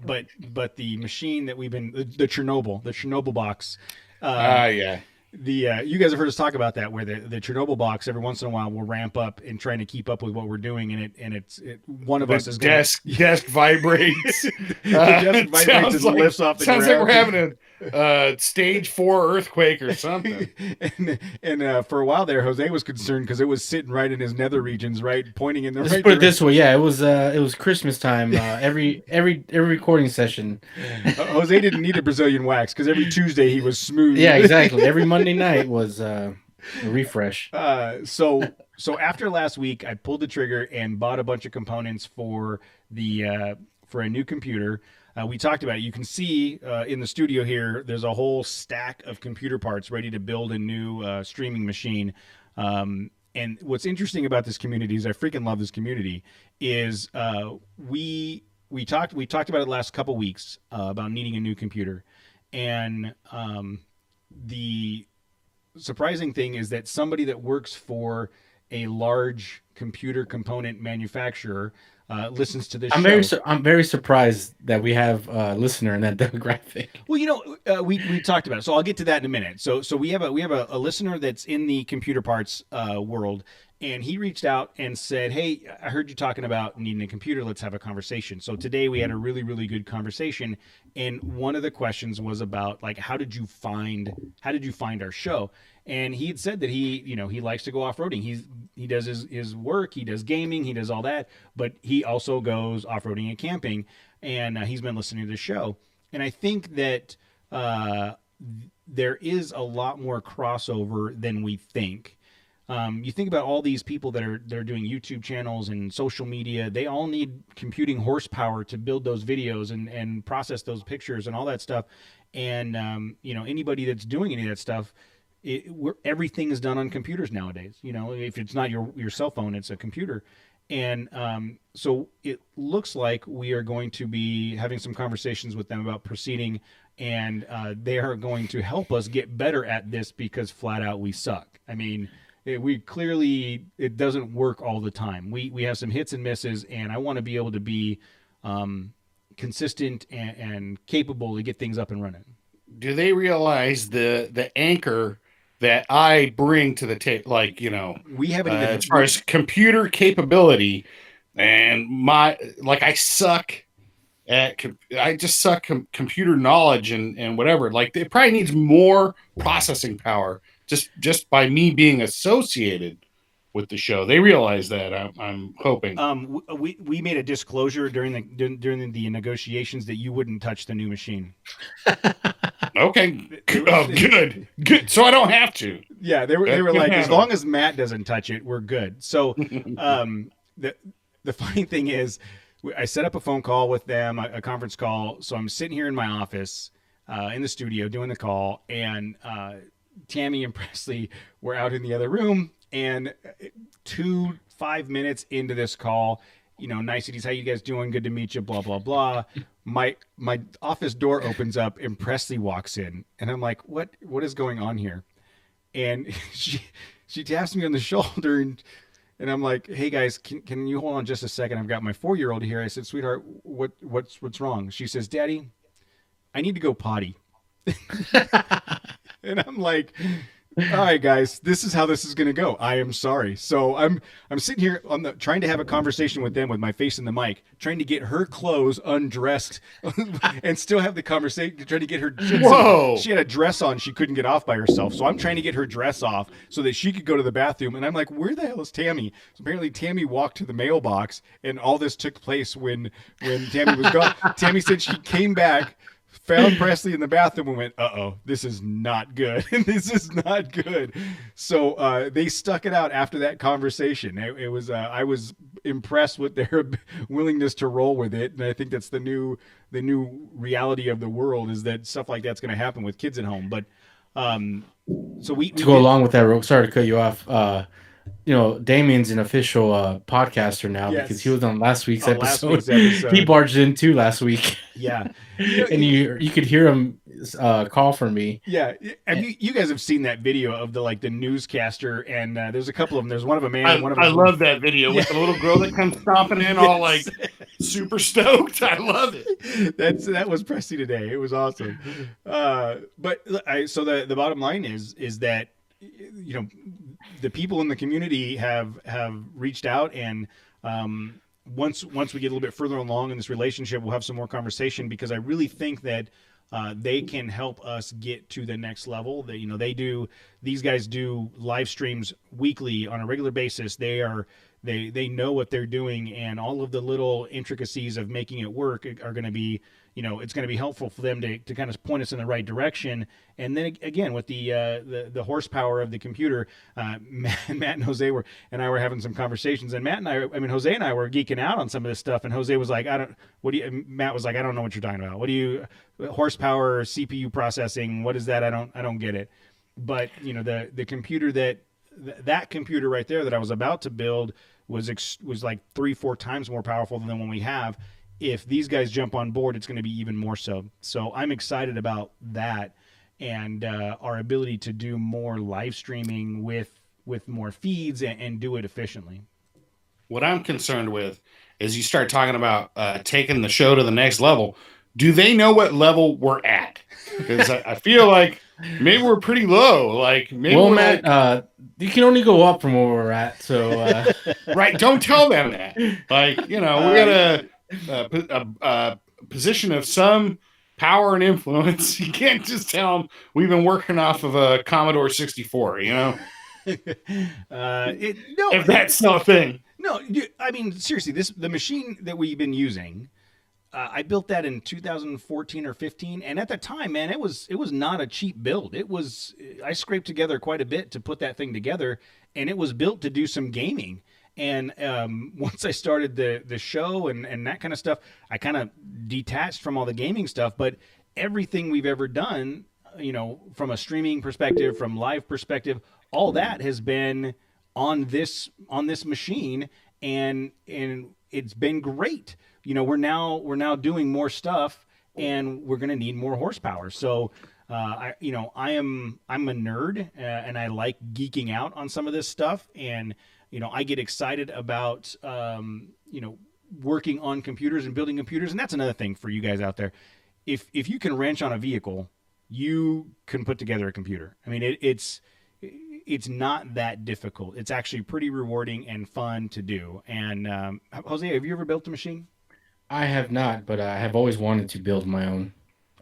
But the machine that we've been the Chernobyl box. Yeah. You guys have heard us talk about that, where the Chernobyl box every once in a while will ramp up and trying to keep up with what we're doing, and one of us is desk vibrates. The desk vibrates and lifts off the ground. Sounds like we're having a stage 4 earthquake or something. and for a while there, Jose was concerned because it was sitting right in his nether regions, right, pointing in the Let's right put direction. it this way, yeah, it was Christmas time. Every recording session. Jose didn't need a Brazilian wax because every Tuesday he was smooth. Yeah, exactly. Every Monday night was a refresh. So after last week, I pulled the trigger and bought a bunch of components for a new computer. We talked about it. You can see in the studio here, there's a whole stack of computer parts ready to build a new streaming machine. And what's interesting about this community is I freaking love this community. Is we talked about it last couple weeks about needing a new computer, and the surprising thing is that somebody that works for a large computer component manufacturer listens to this show. I'm very surprised that we have a listener in that demographic. Well, we talked about it, so I'll get to that in a minute. So we have a listener that's in the computer parts world, and he reached out and said, "Hey, I heard you talking about needing a computer. Let's have a conversation." So today we had a really, really good conversation, and one of the questions was about, like, how did you find our show? And he had said that he likes to go off-roading. He does his work, he does gaming, he does all that, but he also goes off-roading and camping, and he's been listening to the show. And I think that there is a lot more crossover than we think. You think about all these people that are doing YouTube channels and social media. They all need computing horsepower to build those videos and process those pictures and all that stuff. And anybody that's doing any of that stuff, everything is done on computers nowadays. If it's not your cell phone, it's a computer. And so it looks like we are going to be having some conversations with them about proceeding, and they are going to help us get better at this because flat out we suck. I mean, we clearly, it doesn't work all the time. We have some hits and misses, and I want to be able to be consistent and capable to get things up and running. Do they realize the anchor that I bring to the table? Like, We haven't even as far as computer capability, and I suck I just suck computer knowledge and whatever. Like, it probably needs more processing power just by me being associated with the show. They realize that. I'm hoping. We made a disclosure during the negotiations that you wouldn't touch the new machine. Okay. Oh, good. So I don't have to. Yeah, they were like, as long as Matt doesn't touch it, we're good. So, the funny thing is, I set up a phone call with them, a conference call. So I'm sitting here in my office, in the studio doing the call, and Tammy and Presley were out in the other room. And 5 minutes into this call, niceties, how you guys doing? Good to meet you. Blah blah blah. My office door opens up and Presley walks in, and I'm like, what is going on here? And she taps me on the shoulder, and I'm like, hey guys, can you hold on just a second? I've got my 4-year-old here. I said, sweetheart, what's wrong? She says, Daddy, I need to go potty. And I'm like, all right, guys, this is how this is going to go. I am sorry. So I'm sitting here trying to have a conversation with them with my face in the mic, trying to get her clothes undressed and still have the conversation, trying to get her. Whoa. She had a dress on. She couldn't get off by herself. So I'm trying to get her dress off so that she could go to the bathroom. And I'm like, where the hell is Tammy? So apparently Tammy walked to the mailbox, and all this took place when Tammy was gone. Tammy said she came back, found Presley in the bathroom, and went, uh-oh, this is not good. This is not good. So they stuck it out after that conversation. It was I was impressed with their willingness to roll with it, and I think that's the new reality of the world, is that stuff like that's going to happen with kids at home. But so we go along with that, sorry to cut you off. Damien's an official podcaster now, yes, because he was on last week's episode. He barged in too last week. Yeah. And you could hear him call for me. Yeah. You guys have seen that video of the newscaster, and there's a couple of them. There's one of a man. One of I love that video with the little girl that comes stomping in, all like super stoked. I love it. That was Presley today. It was awesome. So the bottom line is that, the people in the community have reached out, and once we get a little bit further along in this relationship, we'll have some more conversation, because I really think that they can help us get to the next level. These guys do live streams weekly on a regular basis. They know what they're doing, and all of the little intricacies of making it work are going to be, it's going to be helpful for them to kind of point us in the right direction. And then again, with the horsepower of the computer, Matt and Jose were having some conversations, and Jose and I were geeking out on some of this stuff, and Jose was like, Matt was like, I don't know what you're talking about. Horsepower, CPU processing, what is that? I don't get it. But the computer that computer right there that I was about to build was like 3-4 times more powerful than the one we have. If these guys jump on board, it's going to be even more so. So I'm excited about that, and our ability to do more live streaming with more feeds and do it efficiently. What I'm concerned with is you start talking about taking the show to the next level. Do they know what level we're at? Because I feel like maybe we're pretty low. Like, maybe Matt, you can only go up from where we're at. So right, don't tell them that. Like, we're gonna a position of some power and influence. You can't just tell them we've been working off of a Commodore 64, if that's not a thing. No, I mean, seriously, the machine that we've been using, I built that in 2014 or 15, and at the time, man, it was not a cheap build. I scraped together quite a bit to put that thing together, and it was built to do some gaming. And once I started the show and that kind of stuff, I kind of detached from all the gaming stuff. But everything we've ever done, from a streaming perspective, from live perspective, all that has been on this machine. and it's been great. We're now doing more stuff, and we're going to need more horsepower. So I'm a nerd, and I like geeking out on some of this stuff, and I get excited about working on computers and building computers, and that's another thing for you guys out there. If you can wrench on a vehicle, you can put together a computer. I mean, it's not that difficult. It's actually pretty rewarding and fun to do. And Jose, have you ever built a machine? I have not, but I have always wanted to build my own.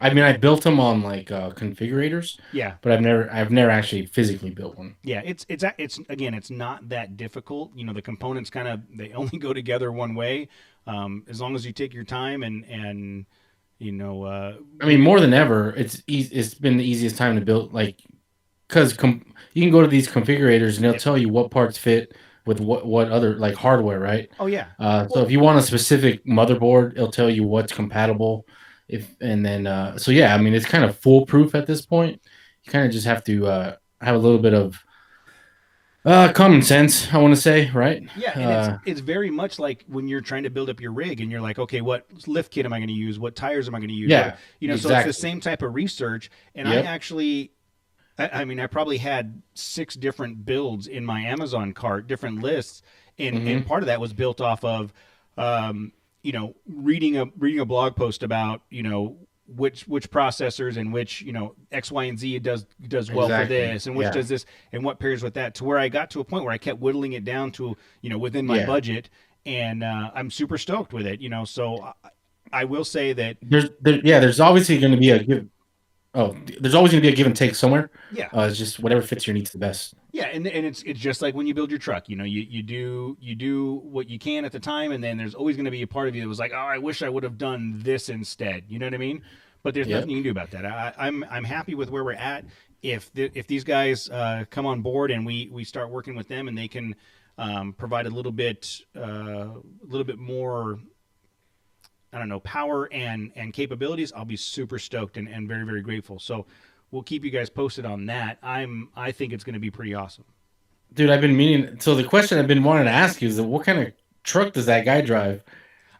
I mean, I built them on like configurators, Yeah, but I've never actually physically built one. yeah. It's again, it's not that difficult. The components they only go together one way. As long as you take your time and I mean, more than ever, it's been the easiest time to build, like, because you can go to these configurators and they'll Yep. tell you what parts fit with what other like hardware, right? Oh yeah. So if you want a specific motherboard, it'll tell you what's compatible. And then so yeah, I mean, it's kind of foolproof at this point. You kind of just have to have a little bit of common sense, I want to say, right? Yeah, and it's very much like when you're trying to build up your rig, and you're like, okay, what lift kit am I going to use? What tires am I going to use? Yeah, So it's the same type of research. And Yep. I actually, I mean, I probably had 6 different builds in my Amazon cart, different lists, and part of that was built off of, reading a blog post about which processors and which X, Y, and Z does well for Exactly. this, and which Yeah. does this, and what pairs with that. To where I got to a point where I kept whittling it down to within my Yeah. budget, and I'm super stoked with it. So I will say that There's obviously going to be a give. Oh, there's always going to be a give and take somewhere. yeah. It's just whatever fits your needs the best. Yeah, and it's just like when you build your truck, you do what you can at the time, and then there's always going to be a part of you that was like, oh, I wish I would have done this instead. You know what I mean? But there's Yep. nothing you can do about that. I'm happy with where we're at. If these guys come on board and we start working with them, and they can provide a little bit more, I don't know, power and capabilities, I'll be super stoked and very, very grateful. So we'll keep you guys posted on that. I think it's going to be pretty awesome. Dude, I've been meaning. So the question I've been wanting to ask you is, what kind of truck does that guy drive?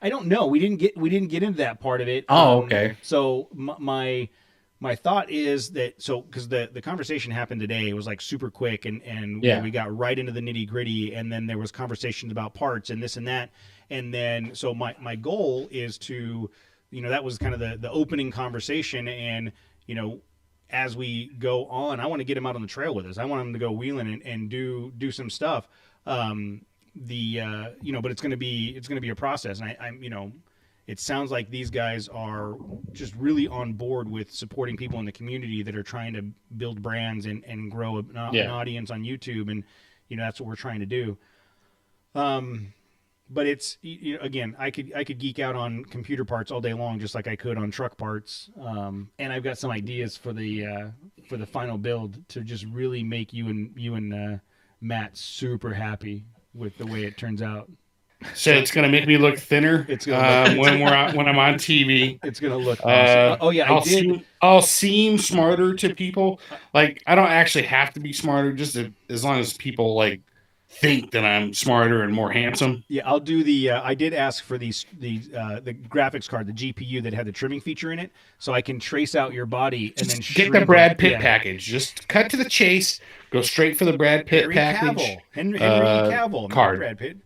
I don't know. We didn't get into that part of it. Oh, okay. So my thought is that because the conversation happened today, it was like super quick, and Yeah. we got right into the nitty gritty, and then there was conversations about parts and this and that, and then so my goal is to, that was kind of the opening conversation, and as we go on, I want to get him out on the trail with us. I want him to go wheeling and do some stuff. But it's gonna be a process, and I'm it sounds like these guys are just really on board with supporting people in the community that are trying to build brands and grow an audience on YouTube, and that's what we're trying to do. But it's again, I could geek out on computer parts all day long, just like I could on truck parts. And I've got some ideas for the final build to just really make you and Matt super happy with the way it turns out. So it's going to make me look thinner It's gonna when I'm on TV. It's gonna look awesome. Oh yeah, I'll seem smarter to people. Like, I don't actually have to be smarter, just as long as people like think that I'm smarter and more handsome. Yeah, I'll do the. I did ask for the graphics card, the GPU that had the trimming feature in it, so I can trace out your body and then Get the Brad Pitt package. Just cut to the chase. Go straight for the Brad Pitt package. Henry Cavill, card. not Brad Pitt.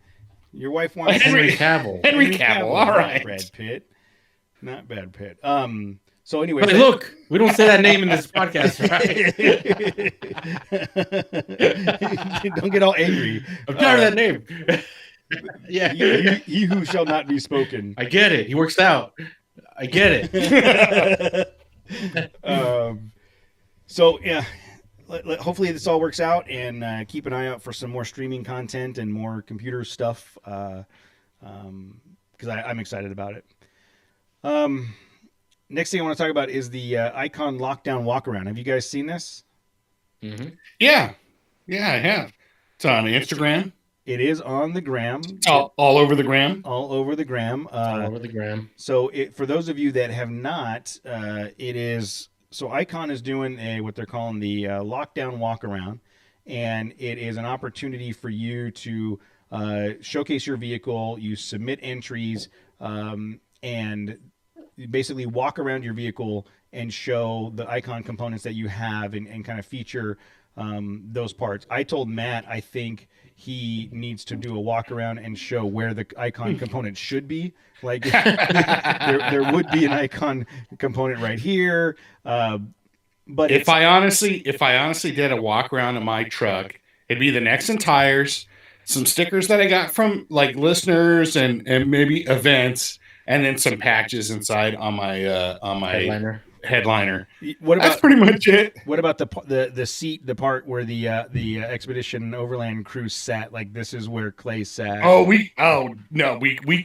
Your wife wants Henry Cavill. Henry Cavill. All right. Brad Pitt, not Brad Pitt. So anyway, But look, we don't say that name in this podcast, right? Don't get all angry. I'm tired of that name. Yeah. He who shall not be spoken. I get it. He works out. I get it. So yeah, hopefully this all works out, and keep an eye out for some more streaming content and more computer stuff, because I'm excited about it. Next thing I want to talk about is the Icon Lockdown Walkaround. Have you guys seen this? Mm-hmm. Yeah, I have. It's on Instagram. It is on the gram. All over the gram. All over the gram. All over the gram. So for those of you that have not, it is... So Icon is doing what they're calling the Lockdown Walkaround, and it is an opportunity for you to showcase your vehicle. You submit entries, and you basically walk around your vehicle and show the icon components that you have, and kind of feature those parts. I told Matt I think he needs to do a walk around and show where the icon component should be. Like there would be an icon component right here. But if I honestly did a walk around of my truck, it'd be the necks and tires, some stickers that I got from like listeners and maybe events, and then some patches inside on my headliner. What about, that's pretty much it. What about the seat, the part where the Expedition Overland crew sat? Like, this is where Clay sat. We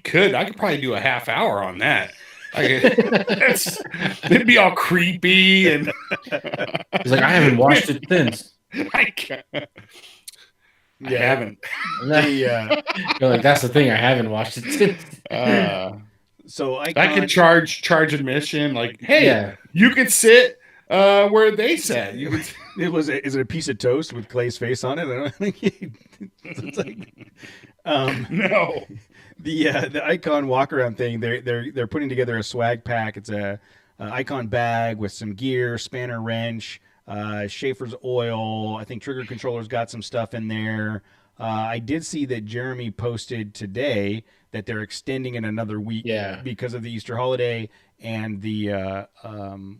could. I could probably do a half hour on that. It'd be all creepy and he's like, I haven't washed it since. I can't. I haven't. You're like, that's the thing. I haven't washed it since. So I could charge admission. Like, hey, you could sit where they sat. Is it a piece of toast with Clay's face on it? I don't think it's like. No. The icon walk around thing. They're putting together a swag pack. It's a icon bag with some gear, spanner wrench, Schaefer's oil. I think trigger controller's got some stuff in there. I did see that Jeremy posted today that they're extending it another week because of the Easter holiday and the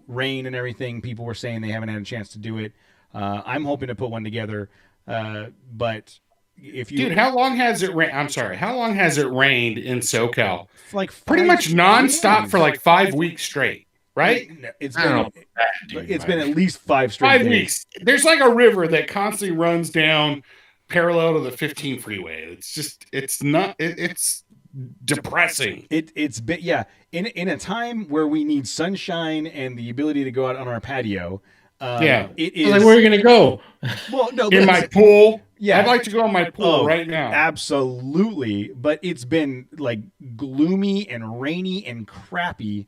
rain and everything. People were saying they haven't had a chance to do it. I'm hoping to put one together, but if you... Dude, how long has it rained? I'm sorry. How long has it rained in SoCal? Like pretty much nonstop for like 5 weeks straight, right? It's been at least 5 straight 5 weeks. There's like a river that constantly runs down parallel to the 15 freeway. It's depressing. It's been in a time where we need sunshine and the ability to go out on our patio. It is like, where are you gonna go? Well, no, in my pool. I'd like to go in my pool right now. Absolutely, but it's been like gloomy and rainy and crappy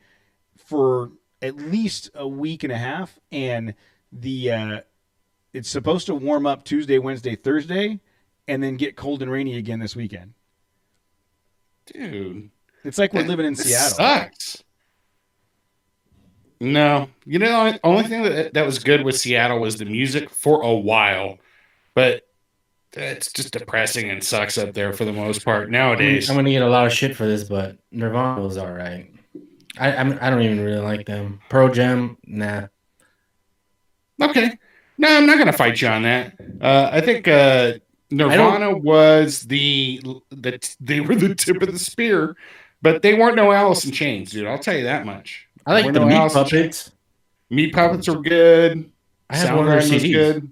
for at least a week and a half, and it's supposed to warm up Tuesday, Wednesday, Thursday, and then get cold and rainy again this weekend. Dude, it's like we're living in Seattle. Sucks. No, the only thing that was good with Seattle was the music for a while, but it's just depressing and sucks up there for the most part nowadays. I'm gonna get a lot of shit for this, but Nirvana was all right. I don't even really like them. Pearl Jam, nah. Okay, no, I'm not gonna fight you on that. I think Nirvana was they were the tip of the spear, but they weren't no Alice in Chains, dude. I'll tell you that much. I like the Meat Puppets. Meat Puppets were good. I have one of their CDs. Good.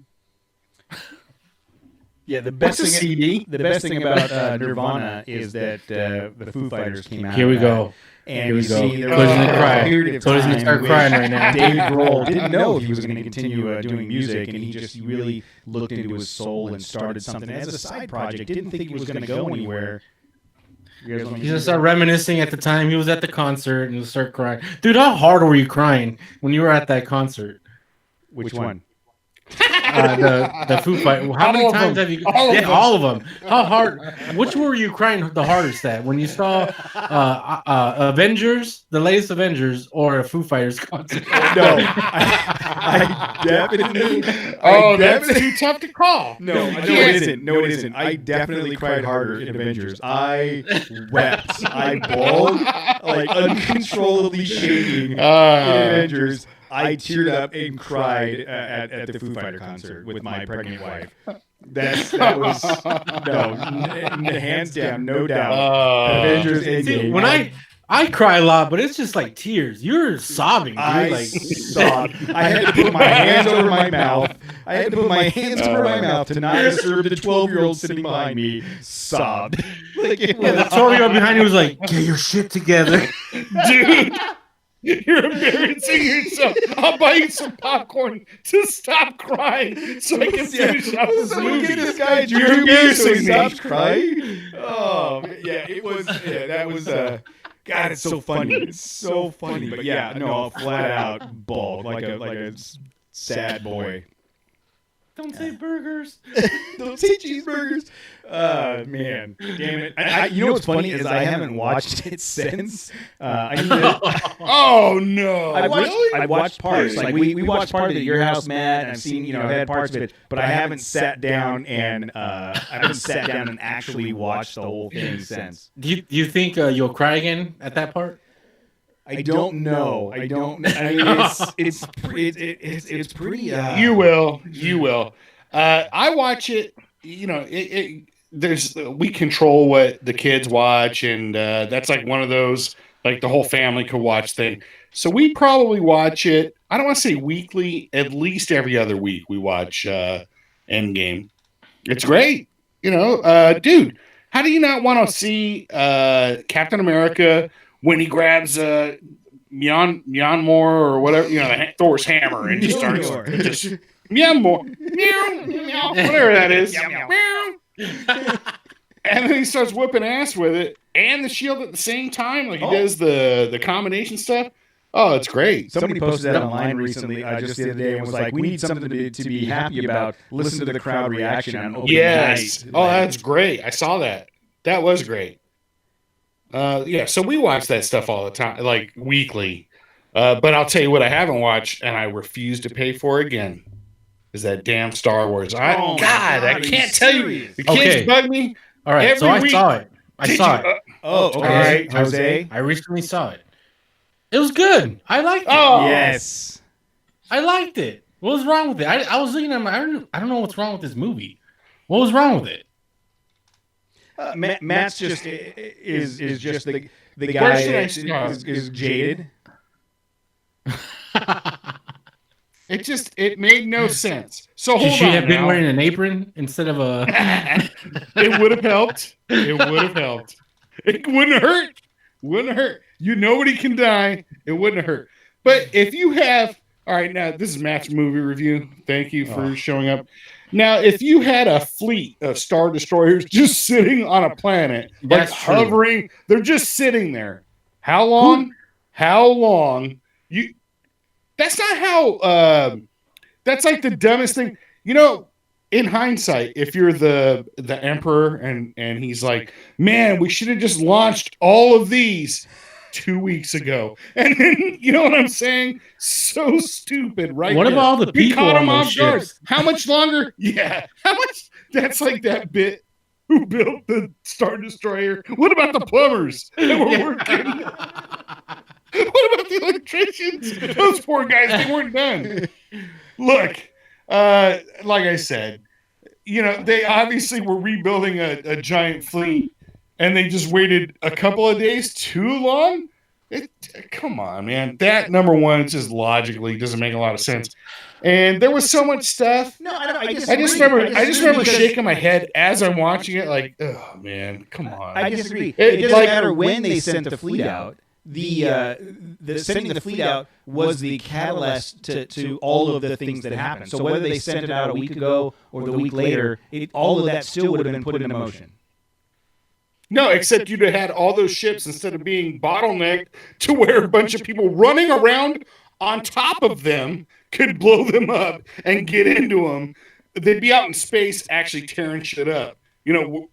Yeah, the best thing about Nirvana is that the Foo Fighters came out. Here we go. And here we go. Cody's gonna start crying right now. Dave Grohl didn't know he was going to continue doing music, and he just really looked into his soul and started something as a side project. Didn't think he was going to go anywhere. He just started reminiscing at the time. He was at the concert and he started crying. Dude, how hard were you crying when you were at that concert? Which one? The Foo Fighters. How many times have you? All of them. How hard? Which one were you crying the hardest at? When you saw Avengers, the latest Avengers, or a Foo Fighters concert? No, I definitely. That's too tough to call. It isn't. I definitely cried harder in Avengers. I wept. I bawled, like uncontrollably shaking in Avengers. I teared up and cried at the Foo Fighter concert with my pregnant wife. That was hands down, no doubt. Avengers Endgame. When I cry a lot, but it's just like tears. You're sobbing, dude. I sobbed. I had to put my hands over my mouth. To not disturb the 12-year-old sitting behind me. Sobbed. The 12-year-old behind you was like, "Get your shit together, dude." You're embarrassing yourself. I'll buy you some popcorn to stop crying so I can finish out this movie. Get this guy You're embarrassing me. Stops crying. Oh, yeah, it was. Yeah, that was. God, it's so funny. It's so funny. But yeah, no, flat out bald like a sad boy. Don't say burgers. Don't say cheeseburgers. Man, damn it! You know what's funny is I haven't watched it since. I need to, Oh no! I watched parts. Like we watched part of it at your house, Matt. And I've seen I've had parts of it, but I haven't sat down and actually watched the whole thing since. Do you think you'll cry again at that part? I don't know. I don't. I mean, it's pretty. You will. I watch it. We control what the kids watch, and that's like one of those like the whole family could watch thing. So we probably watch it. I don't want to say weekly, at least every other week we watch Endgame. It's great, dude. How do you not want to see Captain America when he grabs Mjolnir or whatever, Thor's hammer and just starts just Mjolnir, meow, whatever that is, meow. And then he starts whipping ass with it and the shield at the same time, like he does the combination stuff. Oh, it's great. Somebody posted that online recently, just the other day, and was like, "We need something to be happy about. Listen to the crowd reaction on opening Yes. night." Oh, that's great. I saw that. That was great. So we watch that stuff all the time, like weekly. But I'll tell you what I haven't watched, and I refuse to pay for again, is that damn Star Wars. I can't tell you. The kids bug me. All right, so I saw it. Okay. Okay. All right, Jose. I recently saw it. It was good. I liked it. Oh yes, I liked it. What was wrong with it? I was looking at I don't know what's wrong with this movie. What was wrong with it? Matt's just is just the guy that is jaded. It made no sense. So hold on. Should have been wearing an apron instead of a. It would have helped. It wouldn't hurt. Nobody can die. It wouldn't hurt. But if you have, all right, now this is Matt's movie review. Thank you for showing up. Now, if you had a fleet of Star Destroyers just sitting on a planet, like hovering, they're just sitting there. How long? That's not how. That's like the dumbest thing. In hindsight, if you're the emperor and he's like, man, we should have just launched all of these 2 weeks ago. And then, you know what I'm saying? So stupid, right? What about all the people on those ships? How much longer? Yeah. How much? That's like that bit. Who built the Star Destroyer? What about the plumbers that were working? What about the electricians? Those poor guys, they weren't done. Look, like I said, they obviously were rebuilding a giant fleet, and they just waited a couple of days too long. Come on, man. That number one just logically doesn't make a lot of sense. And there was so much stuff. No, I just remember shaking my head as I'm watching it, like, oh man, come on. I disagree. It doesn't matter when they sent the fleet out. The sending the fleet out was the catalyst to all of the things that happened. So whether they sent it out a week ago or the week later, all of that still would have been put into motion. No, except you'd have had all those ships instead of being bottlenecked to where a bunch of people running around on top of them could blow them up and get into them. They'd be out in space actually tearing shit up,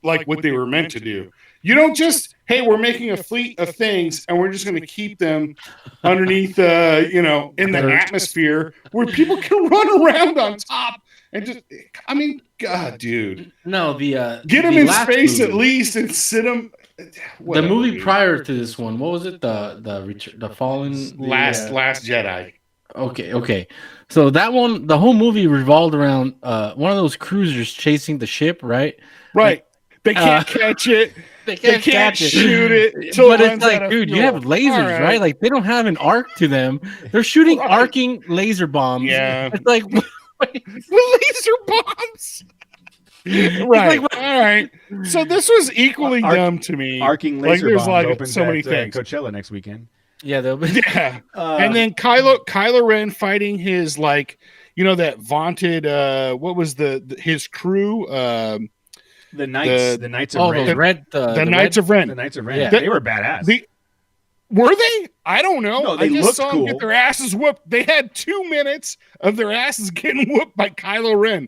like what they were meant to do. You don't just, hey, we're making a fleet of things and we're just going to keep them underneath, in the atmosphere where people can run around on top and just, God, dude. No, get them in space movie. At least and sit them. Whatever, the movie prior to this one, what was it? The Fallen? Last Jedi. Okay. So that one, the whole movie revolved around one of those cruisers chasing the ship, right? Right. They can't catch it. They can't shoot it. But it's like, dude, you have lasers, right? Like, they don't have an arc to them. They're shooting arcing laser bombs. Yeah. It's like, laser bombs. Right. Like, all right. So this was equally dumb to me. Arcing laser bombs. There's so many things. Coachella next weekend. Yeah, they'll be. Yeah. And then Kylo Ren fighting his that vaunted what was his crew the Knights of Ren. The Knights of Ren. The Knights of Ren. Yeah. They were badass. Were they? I don't know. No, they I just looked saw cool. them get their asses whooped. They had 2 minutes of their asses getting whooped by Kylo Ren.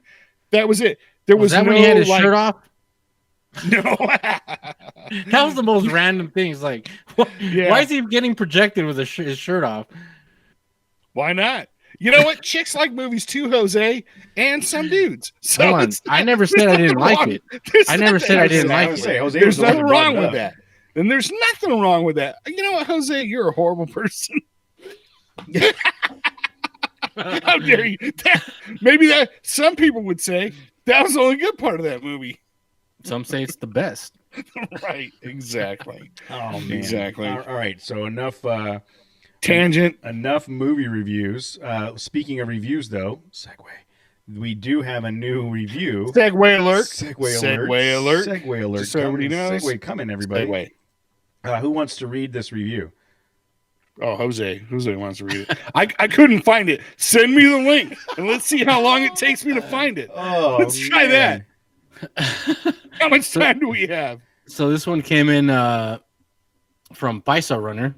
That was it. There was that no, when he had his like, shirt off? no. That was the most random thing. It's like, why Yeah. is he getting projected with his shirt off? Why not? You know what? Chicks like movies too, Jose, and some dudes. So Hold on. I never said I didn't like it. I never said I didn't like it. Jose There's was the one nothing that brought wrong it with up. that. And there's nothing wrong with that. You know what, Jose? You're a horrible person. How dare you? Maybe that some people would say that was the only good part of that movie. Some say it's the best. Right. Exactly. Oh man. Exactly. All right. So enough Tangent. enough movie reviews. Speaking of reviews, though, segue. We do have a new review. Segue alert. Segue alert. Segue alert. Just so everybody knows. Segue coming, everybody. Segue. Who wants to read this review? Oh, Jose. Jose wants to read it. I couldn't find it. Send me the link, and let's see how long it takes me to find it. Oh, let's try that. How much time do we have? So this one came in from Paisa Runner.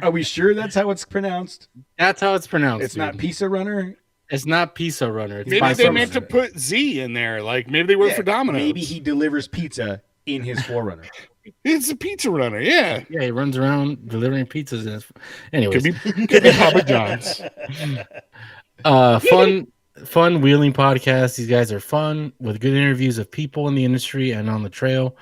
Are we sure that's how it's pronounced? That's how it's pronounced. It's not Pizza Runner? It's not Pizza Runner. It's Maybe they Paisa meant to Runner. put Z in there. Like maybe they work for Domino's. Maybe he delivers pizza in his 4Runner. It's a pizza runner. Yeah. Yeah, he runs around delivering pizzas. Anyways, Could be Papa John's. Fun wheeling podcast. These guys are fun with good interviews of people in the industry and on the trail.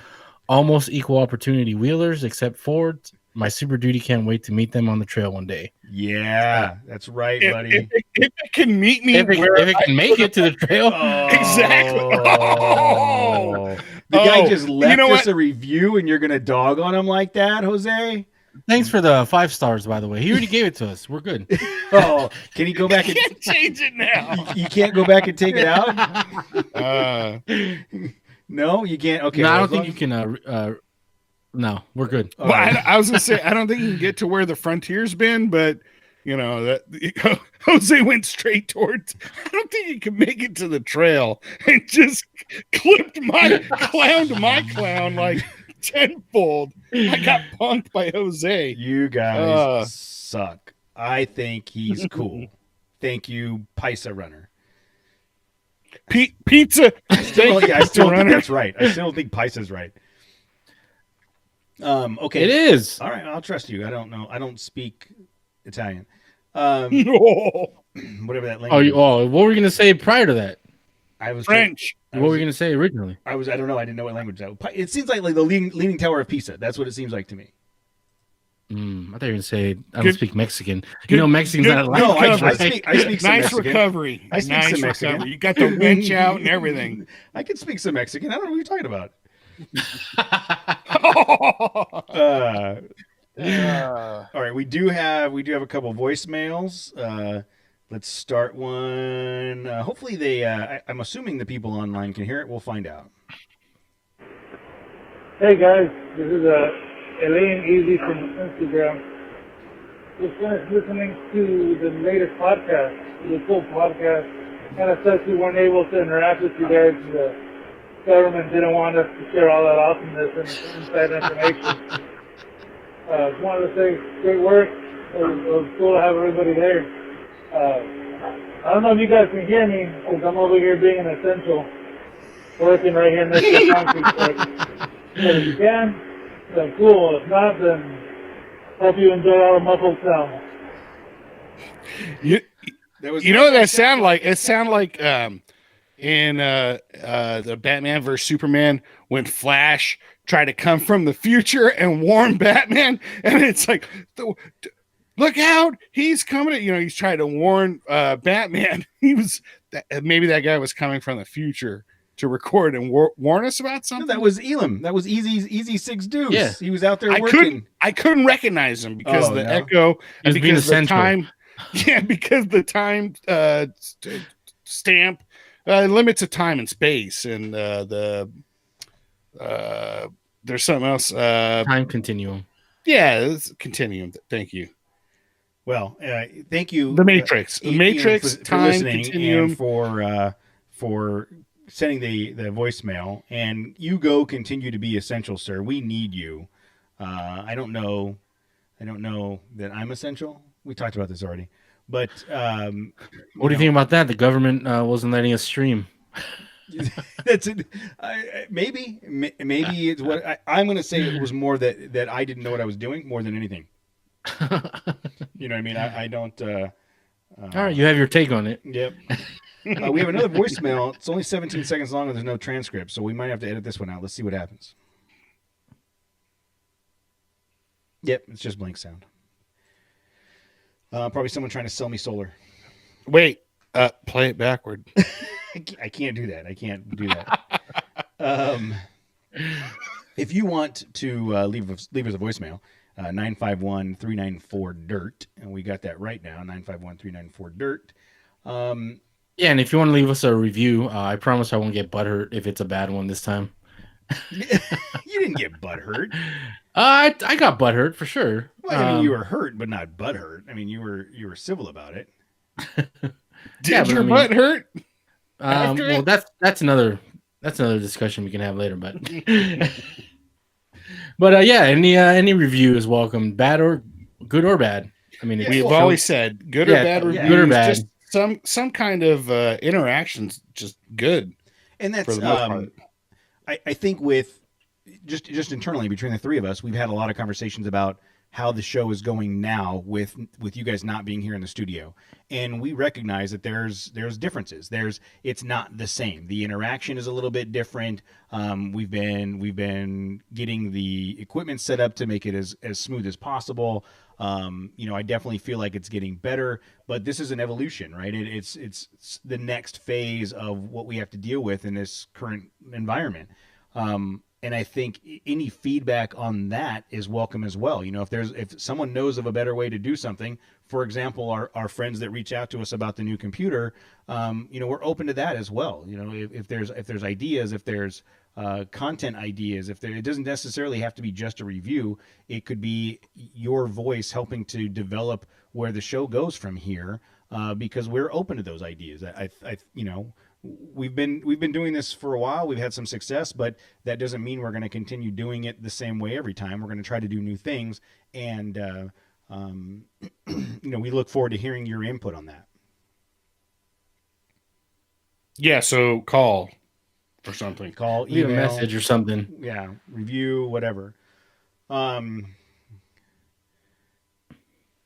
Almost equal opportunity wheelers, except Fords. My Super Duty can't wait to meet them on the trail one day. Yeah, that's right, buddy. If it can meet me, If it can make it to the trail. Exactly. Oh. The guy just left us what? a review and you're going to dog on him like that, Jose? Thanks for the 5 stars, by the way. He already gave it to us. We're good. Oh, can he go back I and can't change it now. you can't go back and take it out? No, you can't. Okay. No, I well, don't think you can. No, we're good. Well, I was gonna say I don't think you can get to where the frontier's been, but you know that Jose went straight towards. I don't think you can make it to the trail and just clowned my clown like tenfold. I got punked by Jose. You guys suck. I think he's cool. Thank you, Paisa Runner. Pizza. I still think that's right. I still think Paisa's right. Okay. It is. All right, I'll trust you. I don't know. I don't speak Italian. No. Whatever that language is. What were we going to say prior to that? I was French. What were we going to say originally? I don't know. I didn't know what language that was. It seems like the leaning tower of Pisa. That's what it seems like to me. I thought you were going to say I don't speak Mexican. You know, Mexicans not like. No, I speak some Nice Mexican. recovery. I speak some Mexican. recovery. You got the winch out and everything. I can speak some Mexican. I don't know what you're talking about. All right, we do have a couple voicemails. Let's start one. Hopefully I'm assuming the people online can hear it. We'll find out. Hey guys, this is Elaine Easy from Instagram. Just finished listening to the latest podcast. It was a cool podcast. Kind of sucks we weren't able to interact with you guys. The government didn't want us to share all that awesomeness and inside information. Just wanted to say great work. It was cool to have everybody there. I don't know if you guys can hear me because I'm over here being an essential, working right here next to the concrete site. But if you can, then cool. If not, then hope you enjoy our muffled sound. You know what that sound like? It sounded like in the Batman vs Superman when Flash tried to come from the future and warn Batman, and it's like, look out, he's coming! He's trying to warn Batman. Maybe that guy was coming from the future to record and warn us about something. No, that was Elam. That was Easy Six Deuce. Yeah. He was out there working. I couldn't recognize him because of the echo and because the time. Yeah, because the time stamp limits of time and space, and there's something else. Time continuum. Yeah, it's continuum. Thank you. Well, thank you. The Matrix. The Matrix. For time listening continuum. and for sending the voicemail. And you continue to be essential, sir. We need you. I don't know that I'm essential. We talked about this already. But What do you think about that? The government wasn't letting us stream. That's it. Maybe it's what I'm going to say. It was more that I didn't know what I was doing more than anything. You know what I mean? I don't. All right, you have your take on it. Yep. We have another voicemail. It's only 17 seconds long and there's no transcript, so we might have to edit this one out. Let's see what happens. Yep, it's just blank sound. Probably someone trying to sell me solar. Wait, play it backward. I can't do that. I can't do that. If you want to leave us a voicemail, 951-394-DIRT, and we got that right now, 951-394-DIRT. Yeah, and if you want to leave us a review, I promise I won't get butthurt if it's a bad one this time. You didn't get butthurt. I got butthurt for sure. Well, I mean, you were hurt, but not butthurt. I mean, you were civil about it. Did your butt hurt? Well, that's another discussion we can have later. But but yeah, any review is welcome, bad or good or bad. I mean, we've always said good or bad reviews. Good or bad. Just some kind of interactions, just good. And that's for the most part. I think with just internally between the three of us, we've had a lot of conversations about how the show is going now with you guys not being here in the studio. And we recognize that there's differences. It's not the same. The interaction is a little bit different. We've been getting the equipment set up to make it as smooth as possible. I definitely feel like it's getting better, but this is an evolution, right? It's the next phase of what we have to deal with in this current environment. And I think any feedback on that is welcome as well. If someone knows of a better way to do something, for example, our friends that reach out to us about the new computer, we're open to that as well. If there's ideas, if there's content ideas, it doesn't necessarily have to be just a review. It could be your voice helping to develop where the show goes from here, because we're open to those ideas. We've been doing this for a while. We've had some success, but that doesn't mean we're going to continue doing it the same way every time. We're going to try to do new things, and we look forward to hearing your input on that. Yeah, so call or something. Call, leave email, a message or something. Yeah, review, whatever.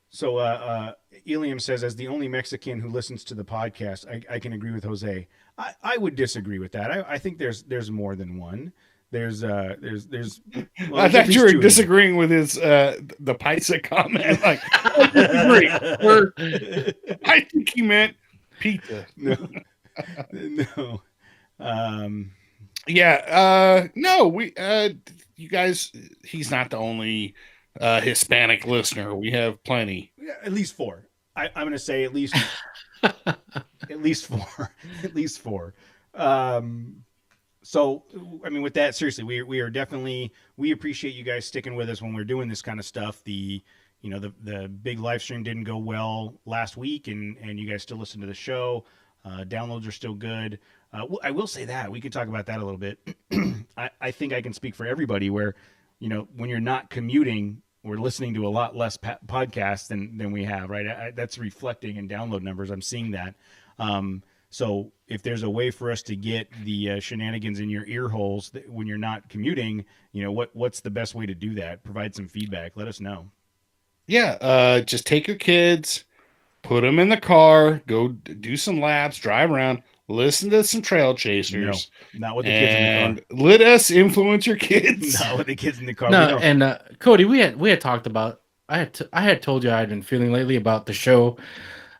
So Ilium says, as the only Mexican who listens to the podcast, I can agree with Jose. I would disagree with that. I think there's more than one. There's well, I thought you were disagreeing with his the Paisa comment. Like, I disagree. I think he meant pizza. No. No, we you guys, he's not the only Hispanic listener. We have plenty. Yeah, at least four. I'm going to say at least at least four. At least four. So, I mean, with that, seriously, we are definitely, we appreciate you guys sticking with us when we're doing this kind of stuff. The big live stream didn't go well last week, and you guys still listen to the show. Downloads are still good. I will say that we could talk about that a little bit. I think I can speak for everybody where, when you're not commuting, we're listening to a lot less podcasts than we have, right? That's reflecting in download numbers. I'm seeing that. So if there's a way for us to get the shenanigans in your ear holes when you're not commuting, what's the best way to do that? Provide some feedback. Let us know. Yeah. Just take your kids, put them in the car, go do some laps, drive around, listen to some Trail Chasers. No, not with the kids in the car. Let us influence your kids. Not with the kids in the car. No, and Cody, we had talked about. I had told you I had been feeling lately about the show,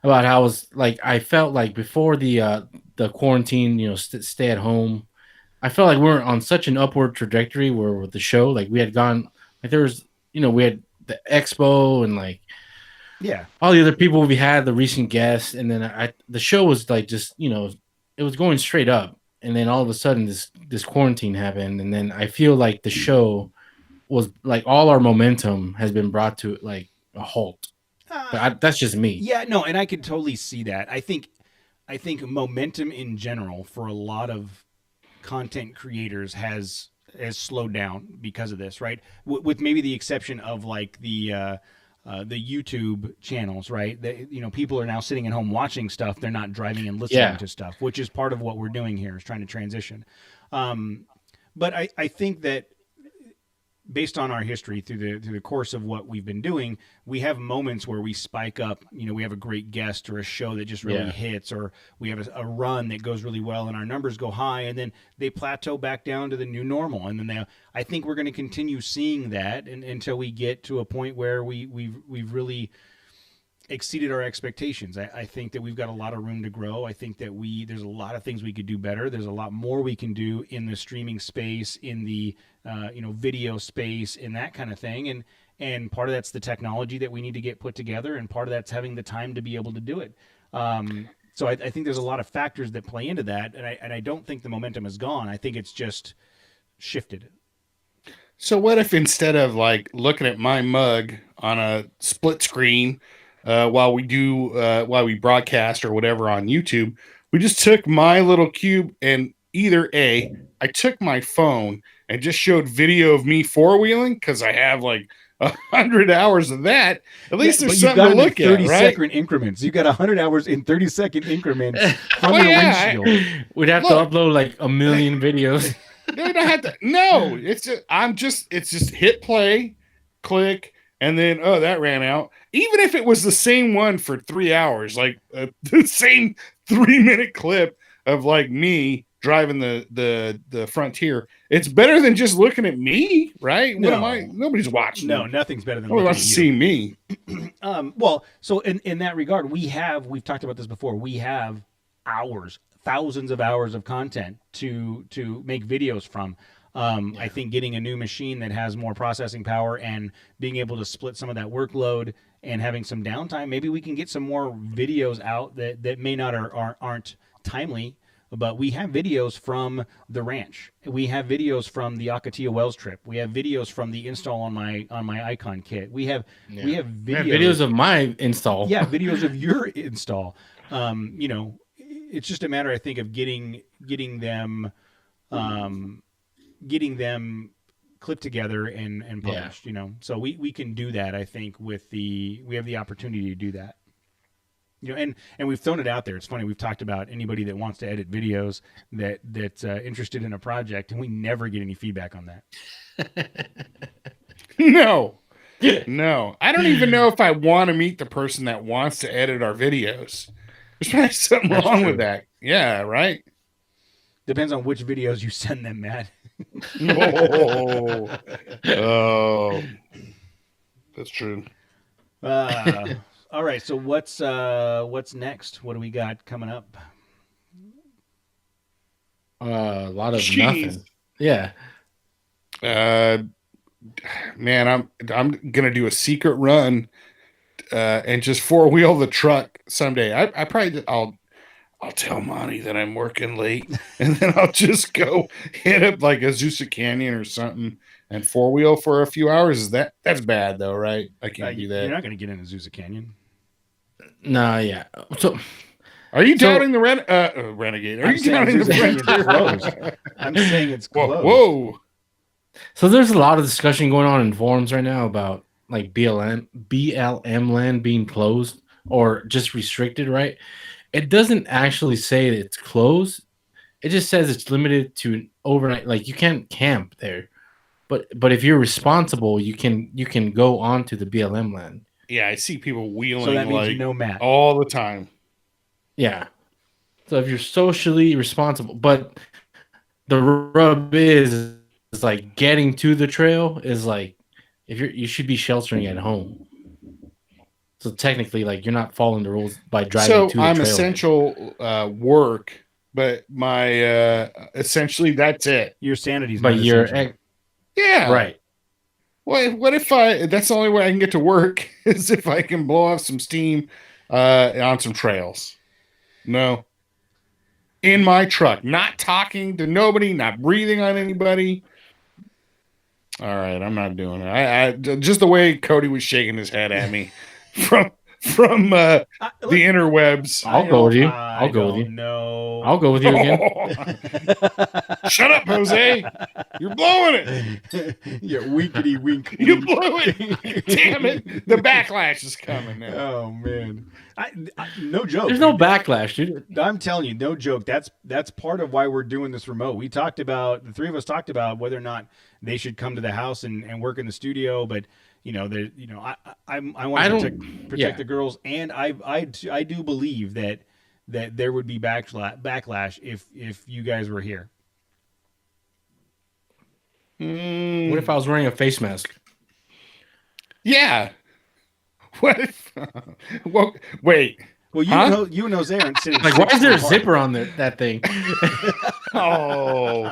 about how I was like, I felt like before the quarantine, stay at home, I felt like we were on such an upward trajectory where with the show, like we had gone, like there was, we had the expo and like. Yeah, all the other people we had, the recent guests, and then the show was like just it was going straight up, and then all of a sudden this quarantine happened, and then I feel like the show was like all our momentum has been brought to like a halt. But that's just me. Yeah, no, and I could totally see that. I think momentum in general for a lot of content creators has slowed down because of this, right? With maybe the exception of like the the YouTube channels, right? People are now sitting at home watching stuff. They're not driving and listening to stuff, which is part of what we're doing here, is trying to transition. But I think that based on our history through the course of what we've been doing, we have moments where we spike up. We have a great guest or a show that just really hits, or we have a run that goes really well and our numbers go high, and then they plateau back down to the new normal. And then I think we're going to continue seeing that until we get to a point where we've really exceeded our expectations. I think that we've got a lot of room to grow. I think that there's a lot of things we could do better. There's a lot more we can do in the streaming space, in the video space, in that kind of thing. And part of that's the technology that we need to get put together, and part of that's having the time to be able to do it. So I think there's a lot of factors that play into that, and I don't think the momentum is gone. I think it's just shifted. So what if instead of like looking at my mug on a split screen while we broadcast or whatever on YouTube, we just took my little cube and I took my phone and just showed video of me four-wheeling, because I have like 100 hours of that. At least there's something to look at, right? 30-second increments. You got 100 hours in 30-second increments from your windshield. We'd have to upload like a million videos. Dude, I had to. No, it's just hit play, click, and then that ran out. Even if it was the same one for 3 hours, like the same 3-minute clip of like me driving the Frontier, it's better than just looking at me, right? No. What am I? Nobody's watching. No, me. nothing's better than Nobody looking wants at to you. see me. Well, so in that regard, we've talked about this before. We have thousands of hours of content to make videos from. I think getting a new machine that has more processing power and being able to split some of that workload and having some downtime, maybe we can get some more videos out that may not or aren't timely. But we have videos from the ranch. We have videos from the Ocotillo Wells trip. We have videos from the install on my Icon kit. We have videos of my install. Yeah, videos of your install. It's just a matter, I think, of getting them clipped together and published. So we can do that. I think we have the opportunity to do that. And we've thrown it out there. It's funny. We've talked about anybody that wants to edit videos that's interested in a project, and we never get any feedback on that. No. I don't even know if I want to meet the person that wants to edit our videos. There's probably something wrong with that. Yeah, right? Depends on which videos you send them, Matt. Oh, that's true. All right, so what's next? What do we got coming up? A lot of nothing. Yeah. Man, I'm gonna do a secret run and just four-wheel the truck someday. I'll tell Monty that I'm working late, and then I'll just go hit up like Azusa Canyon or something and four-wheel for a few hours. That's bad though, right? I can't do that. You're not going to get in Azusa Canyon. No, yeah. So, are you doubting the Renegade? Are you doubting the Frontier? I'm saying it's closed. Whoa. So there's a lot of discussion going on in forums right now about like BLM land being closed or just restricted, right? It doesn't actually say that it's closed. It just says it's limited to an overnight. Like you can't camp there, but if you're responsible, you can go onto the BLM land. Yeah, I see people wheeling so that means like no mat all the time. Yeah. So if you're socially responsible, but the rub is like getting to the trail is like you should be sheltering at home. So technically, like you're not following the rules by driving to the trail. So I'm essential work, but my essentially that's it. Your sanity's but not you're essential. Yeah, right. What if that's the only way I can get to work is if I can blow off some steam on some trails. No. In my truck, not talking to nobody, not breathing on anybody. All right, I'm not doing it. I just the way Cody was shaking his head at me from the interwebs. I'll go with you. I'll go with you. No, I'll go with you again. Shut up, Jose! You're blowing it. Yeah, winkety wink. You blew it. Damn it! The backlash is coming now. Oh man, no joke. There's no backlash, dude. I'm telling you, no joke. That's part of why we're doing this remote. We talked about, the three of us talked about whether or not they should come to the house and work in the studio, but I want to protect the girls, and I do believe that there would be backlash if you guys were here. What if I was wearing a face mask? Yeah. What if? Well, wait. Well, you and Jose aren't sitting. Like, why is there a zipper on that thing? Oh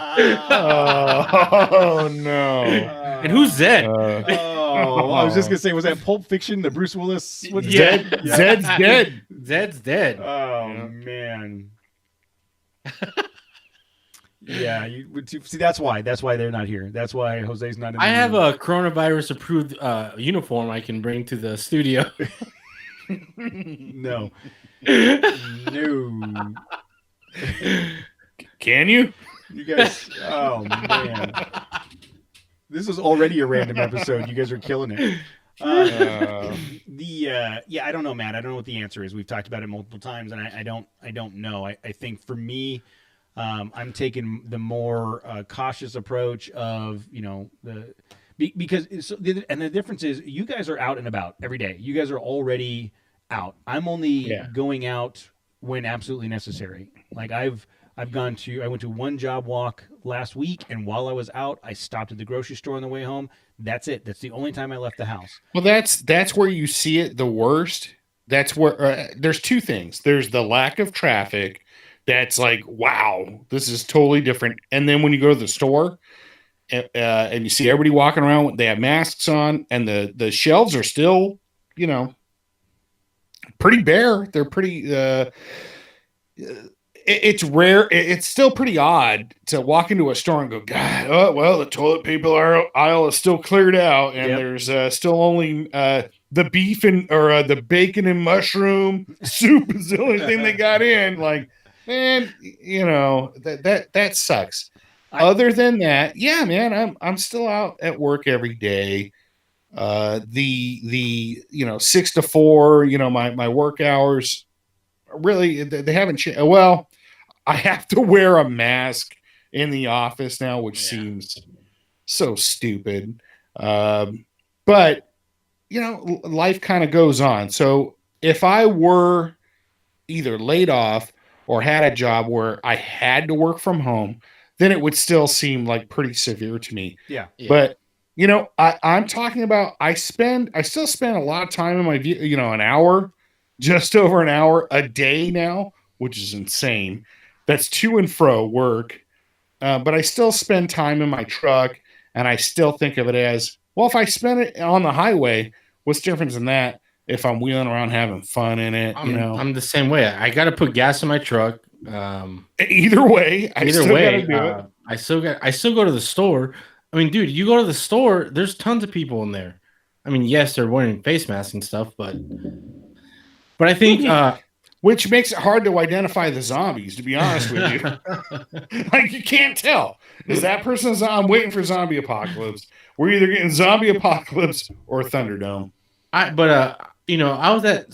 no! And who's Zed? I was just gonna say, was that Pulp Fiction? The Bruce Willis? Zed's dead. Zed's dead. Oh man. Yeah, see, that's why they're not here. That's why Jose's not in the I have room. a coronavirus approved uniform I can bring to the studio. No. No. Can you? You guys, oh man. This is already a random episode. You guys are killing it. I don't know, Matt. I don't know what the answer is. We've talked about it multiple times, and I don't know. I think for me, I'm taking the more cautious approach of, because the difference is you guys are out and about every day. You guys are already out. I'm only going out when absolutely necessary. Like I went to one job walk last week, and while I was out, I stopped at the grocery store on the way home. That's it. That's the only time I left the house. Well, that's where you see it the worst. That's where there's two things. There's the lack of traffic. That's like, wow, this is totally different. And then when you go to the store and you see everybody walking around, they have masks on, and the shelves are still, pretty bare. They're pretty. It's rare. It's still pretty odd to walk into a store and go, God, oh well, the toilet paper aisle is still cleared out, and there's still only the beef or the bacon and mushroom soup is the only thing they got in. Like, man, that sucks. Other than that, yeah, man, I'm still out at work every day. The 6 to 4, my work hours really, they haven't changed. Well, I have to wear a mask in the office now, which seems so stupid. But life kind of goes on. So if I were either laid off or had a job where I had to work from home, then it would still seem like pretty severe to me. Yeah. But I'm talking about, I still spend a lot of time in my an hour, just over an hour a day now, which is insane. That's to and fro work. But I still spend time in my truck, and I still think of it as, well, if I spend it on the highway, what's the difference in that if I'm wheeling around having fun in it? I'm the same way. I got to put gas in my truck. Either way, I still go to the store. I mean, dude, you go to the store, there's tons of people in there. I mean, yes, they're wearing face masks and stuff, but I think which makes it hard to identify the zombies, to be honest with you. Like, you can't tell. Is that person I'm waiting for zombie apocalypse. We're either getting zombie apocalypse or Thunderdome. I was at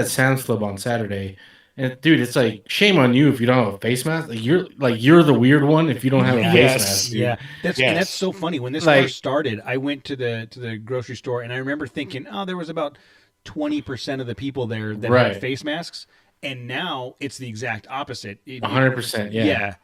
Sam's Club on Saturday. And dude, it's like, shame on you if you don't have a face mask. You're the weird one if you don't have a face mask. Dude. Yeah, and that's so funny. When this first started, I went to the grocery store, and I remember thinking, oh, there was about 20% of the people there that had face masks, and now it's the exact opposite. 100%. Yeah.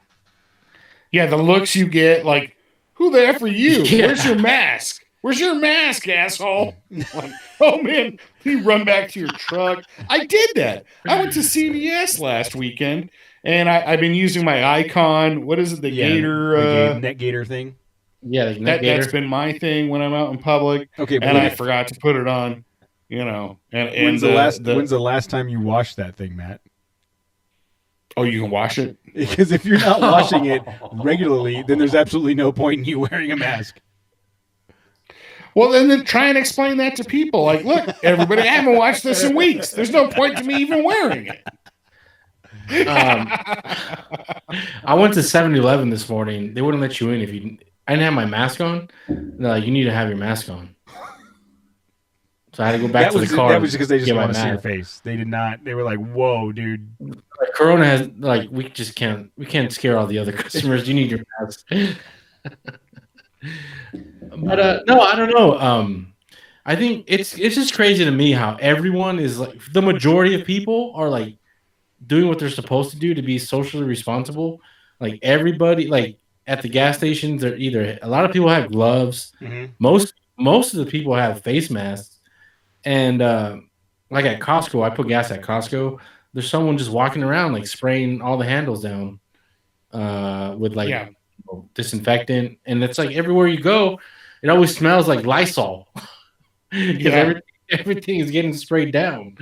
Yeah, the looks you get, like, who the F are you? Yeah. Where's your mask? Where's your mask, asshole? Like, oh, man, you run back to your truck. I did that. I went to CVS last weekend, and I've been using my Icon. What is it? The Gator? Net Gator thing? Yeah, that's been my thing when I'm out in public. Okay, and I forgot to put it on, And when's the last time you washed that thing, Matt? Oh, you can wash it? Because if you're not washing it regularly, then there's absolutely no point in you wearing a mask. Well, then try and explain that to people. Like, look, everybody, I haven't watched this in weeks. There's no point to me even wearing it. I went to 7-Eleven this morning. They wouldn't let you in if you. I didn't have my mask on. No, you need to have your mask on. So I had to go back to the car. That was because they just get want my to see your mask. face. They did not. They were like, "Whoa, dude." Like, Corona has we just can't. We can't scare all the other customers. You need your mask. But no, I don't know. I think it's just crazy to me how everyone is like, the majority of people are like doing what they're supposed to do to be socially responsible. Like everybody, like at the gas stations, they're either, a lot of people have gloves. Mhm. Most of the people have face masks, and like at Costco, I put gas at Costco. There's someone just walking around like spraying all the handles down with like Yeah. disinfectant, and it's like everywhere you go, it always smells like Lysol because Yeah. everything is getting sprayed down.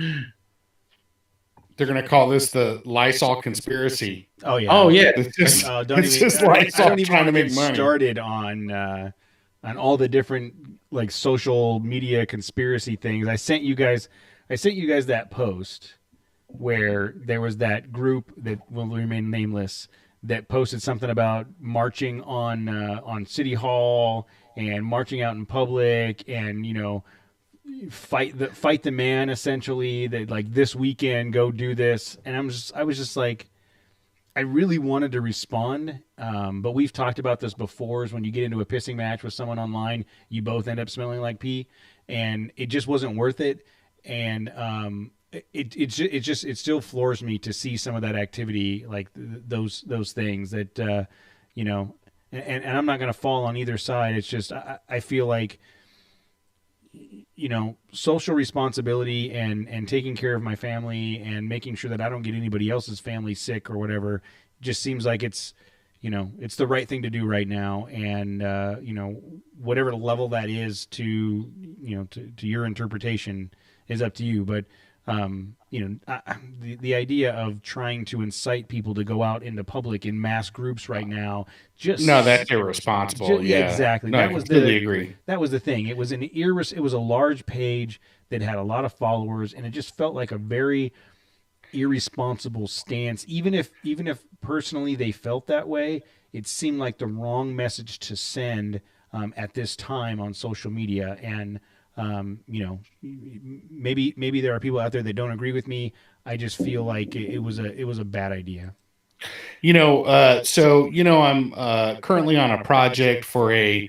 They're going to call this the Lysol conspiracy. Oh yeah. Oh yeah, It's just, Don't it's even, just I Lysol don't even trying want to to make get money. started on all the different like social media conspiracy things. I sent you guys that post where there was that group that will remain nameless that posted something about marching on City Hall and marching out in public, and fight the man, essentially, that like this weekend go do this. And I was just like, I really wanted to respond, but we've talked about this before. Is when you get into a pissing match with someone online, you both end up smelling like pee, and it just wasn't worth it. And it still floors me to see some of that activity, like those things that and I'm not going to fall on either side. It's just I feel like social responsibility and taking care of my family and making sure that I don't get anybody else's family sick or whatever just seems like it's the right thing to do right now. And whatever level that is to your interpretation is up to you. But the idea of trying to incite people to go out into public in mass groups right now, No, that's irresponsible. Yeah, exactly. No, I completely agree. That was the thing. It was it was a large page that had a lot of followers, and it just felt like a very irresponsible stance. Even if personally they felt that way, it seemed like the wrong message to send at this time on social media. And maybe there are people out there that don't agree with me. I just feel like it was a bad idea. I'm currently on a project for a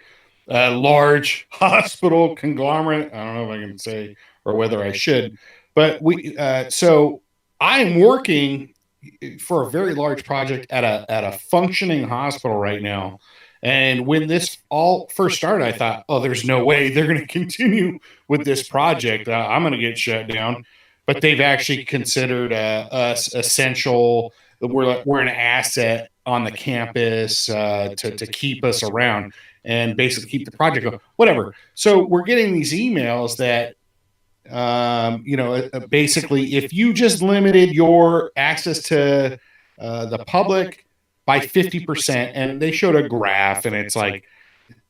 large hospital conglomerate. I don't know if I can say or whether I should, but so I'm working for a very large project at a functioning hospital right now. And when this all first started, I thought, oh, there's no way they're going to continue with this project. I'm going to get shut down. But they've actually considered us essential. We're an asset on the campus to keep us around and basically keep the project going. Whatever. So we're getting these emails that, basically, if you just limited your access to the public by 50%, and they showed a graph, and it's like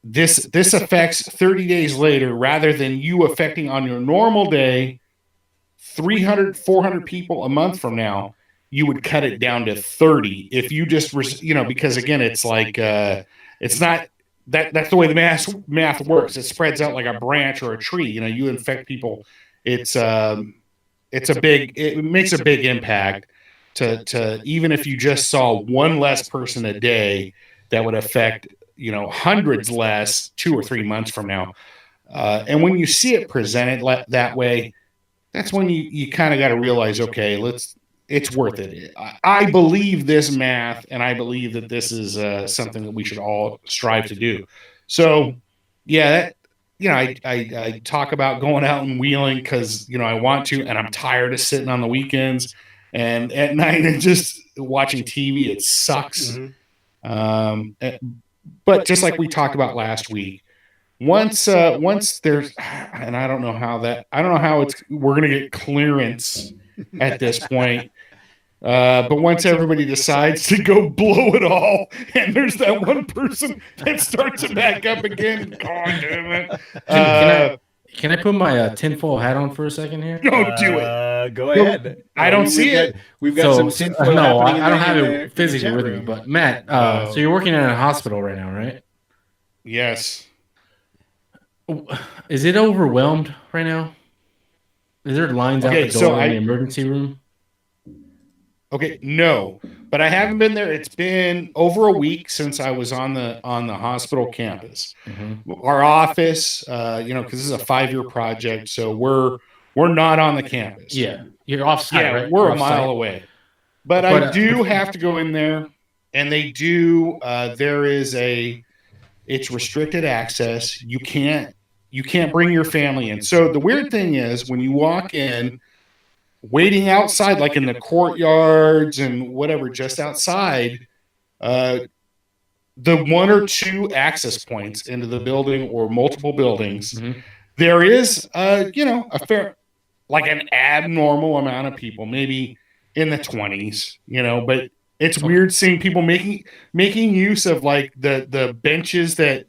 this affects 30 days later, rather than you affecting on your normal day 300 400 people a month from now, you would cut it down to 30 if you just because again, it's like it's not that's the way the math works. It spreads out like a branch or a tree. You infect people, it makes a big impact to even if you just saw one less person a day, that would affect hundreds less 2 or 3 months from now. And when you see it presented that way, that's when you kind of got to realize, okay, it's worth it. I believe this math, and I believe that this is something that we should all strive to do. So, yeah, I talk about going out and wheeling because I want to, and I'm tired of sitting on the weekends and at night and just watching TV. It sucks. But just like we talked about last week, once there's, and I don't know how we're going to get clearance at this point. But once everybody decides to go blow it all, and there's that one person that starts it back up again, God damn it! Can I put my tinfoil hat on for a second here? Don't do it. Go ahead. I don't see it. We've got some tinfoil no, happening. I don't have in it physically chat with me. room. But Matt, so you're working in a hospital right now, right? Yes. Is it overwhelmed right now? Is there lines out the door in the emergency room? Okay, no, but I haven't been there. It's been over a week since I was on the hospital campus. Our office, because this is a 5-year project, so we're not on the campus. Yeah, you're off site, right? We're a mile away. But I do have to go in there, and they do. It's restricted access. You can't bring your family in. So the weird thing is when you walk in, waiting outside, like in the courtyards and whatever, just outside, the 1 or 2 access points into the building or multiple buildings, there is, a fair, like an abnormal amount of people, maybe in the 20s, but it's weird seeing people making use of like the benches that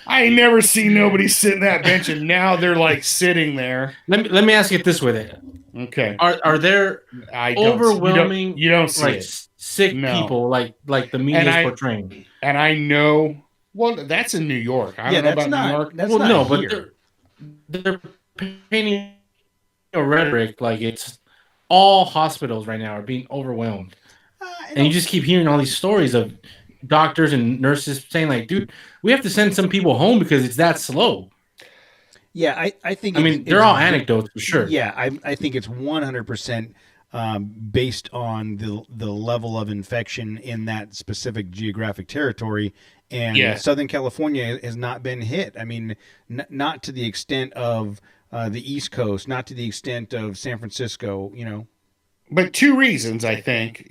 I ain't never seen nobody sit in that bench, and now they're like sitting there. Let me ask you it this way then. Okay. Are there overwhelming you don't see like it. sick people like the media is portraying? And I know, well, that's in New York. I don't know about New York. That's not here. But they're painting a rhetoric like it's all hospitals right now are being overwhelmed. And you just keep hearing all these stories of doctors and nurses saying like, dude, we have to send some people home because it's that slow. Yeah, I think. They're all anecdotes for sure. Yeah, I think it's 100% based on the level of infection in that specific geographic territory, and Southern California has not been hit. I mean, not to the extent of the East Coast, not to the extent of San Francisco. But 2 reasons, I think.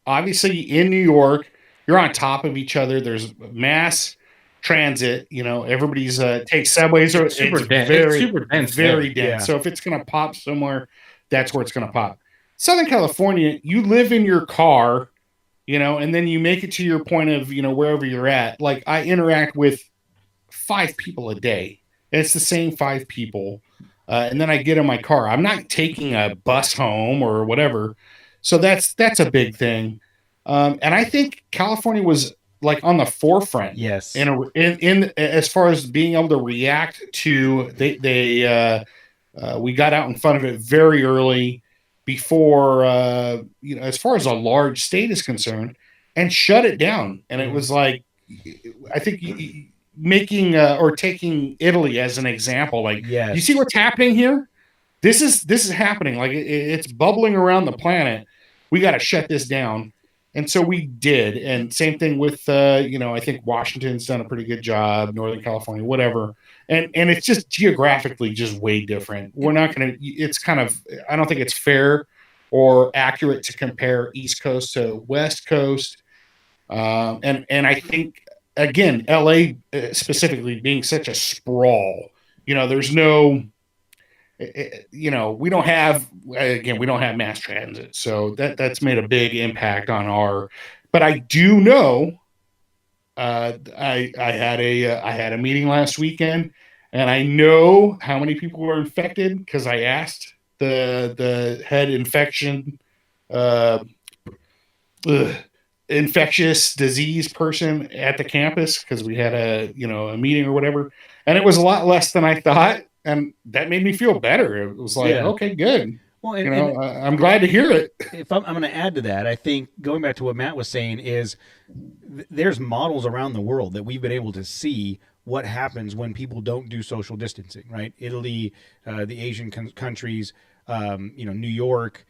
Obviously in New York, you're on top of each other. There's mass transit, everybody's takes subways. It's super dense. Very dense. Yeah. So if it's going to pop somewhere, that's where it's going to pop. Southern California, you live in your car, and then you make it to your point of, wherever you're at. Like I interact with 5 people a day. It's the same 5 people. And then I get in my car. I'm not taking a bus home or whatever. So that's a big thing. And I think California was like on the forefront. Yes. In as far as being able to react to, we got out in front of it very early before, as far as a large state is concerned, and shut it down. And it was like, I think making or taking Italy as an example, like, you see what's happening here? This is happening. Like it's bubbling around the planet. We got to shut this down. And so we did. And same thing with, I think Washington's done a pretty good job, Northern California, whatever. And it's just geographically just way different. We're not going to, it's kind of, I don't think it's fair or accurate to compare East Coast to West Coast. And I think, again, LA specifically being such a sprawl, there's no, we don't have mass transit. So that's made a big impact on but I do know, I had a meeting last weekend, and I know how many people were infected because I asked the head infectious disease person at the campus, because we had a meeting or whatever, and it was a lot less than I thought. And that made me feel better. It was like, okay, good. Well, I'm glad to hear it. If I'm going to add to that, I think going back to what Matt was saying is there's models around the world that we've been able to see what happens when people don't do social distancing, right? Italy, the Asian countries, New York.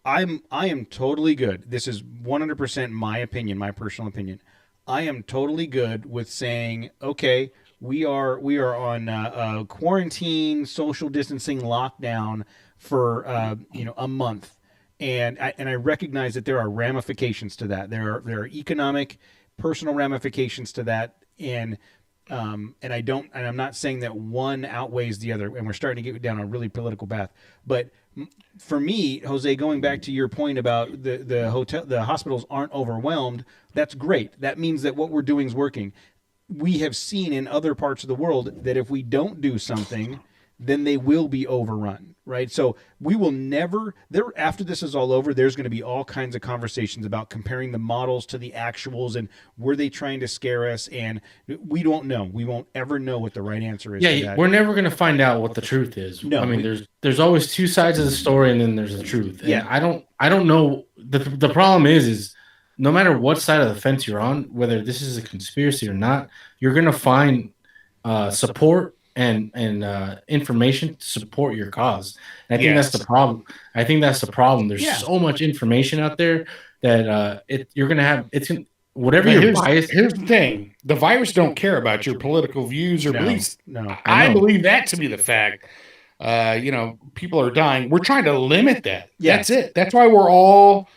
I am totally good. This is 100% my opinion, my personal opinion. I am totally good with saying, okay, we are on quarantine, social distancing, lockdown for a month, and I recognize that there are ramifications to that. There are economic, personal ramifications to that, and And I'm not saying that one outweighs the other, and we're starting to get down a really political path. But for me, Jose, going back to your point about the hospitals aren't overwhelmed, that's great. That means that what we're doing is working. We have seen in other parts of the world that if we don't do something, then they will be overrun, right? So we will never there after this is all over, there's going to be all kinds of conversations about comparing the models to the actuals and were they trying to scare us, and we don't know. We won't ever know what the right answer is. Yeah, we're never going to find out what the truth is. No, I mean, there's always two sides of the story, and then there's the truth. And yeah, I don't know. The problem is no matter what side of the fence you're on, whether this is a conspiracy or not, you're going to find support and information to support your cause. And I think that's the problem. I think that's the problem. There's so much information out there that you're going to have whatever your bias. Here's the thing: the virus don't care about your political views or beliefs. No, I believe that to be the fact. People are dying. We're trying to limit that. Yeah. That's it. That's why we're all.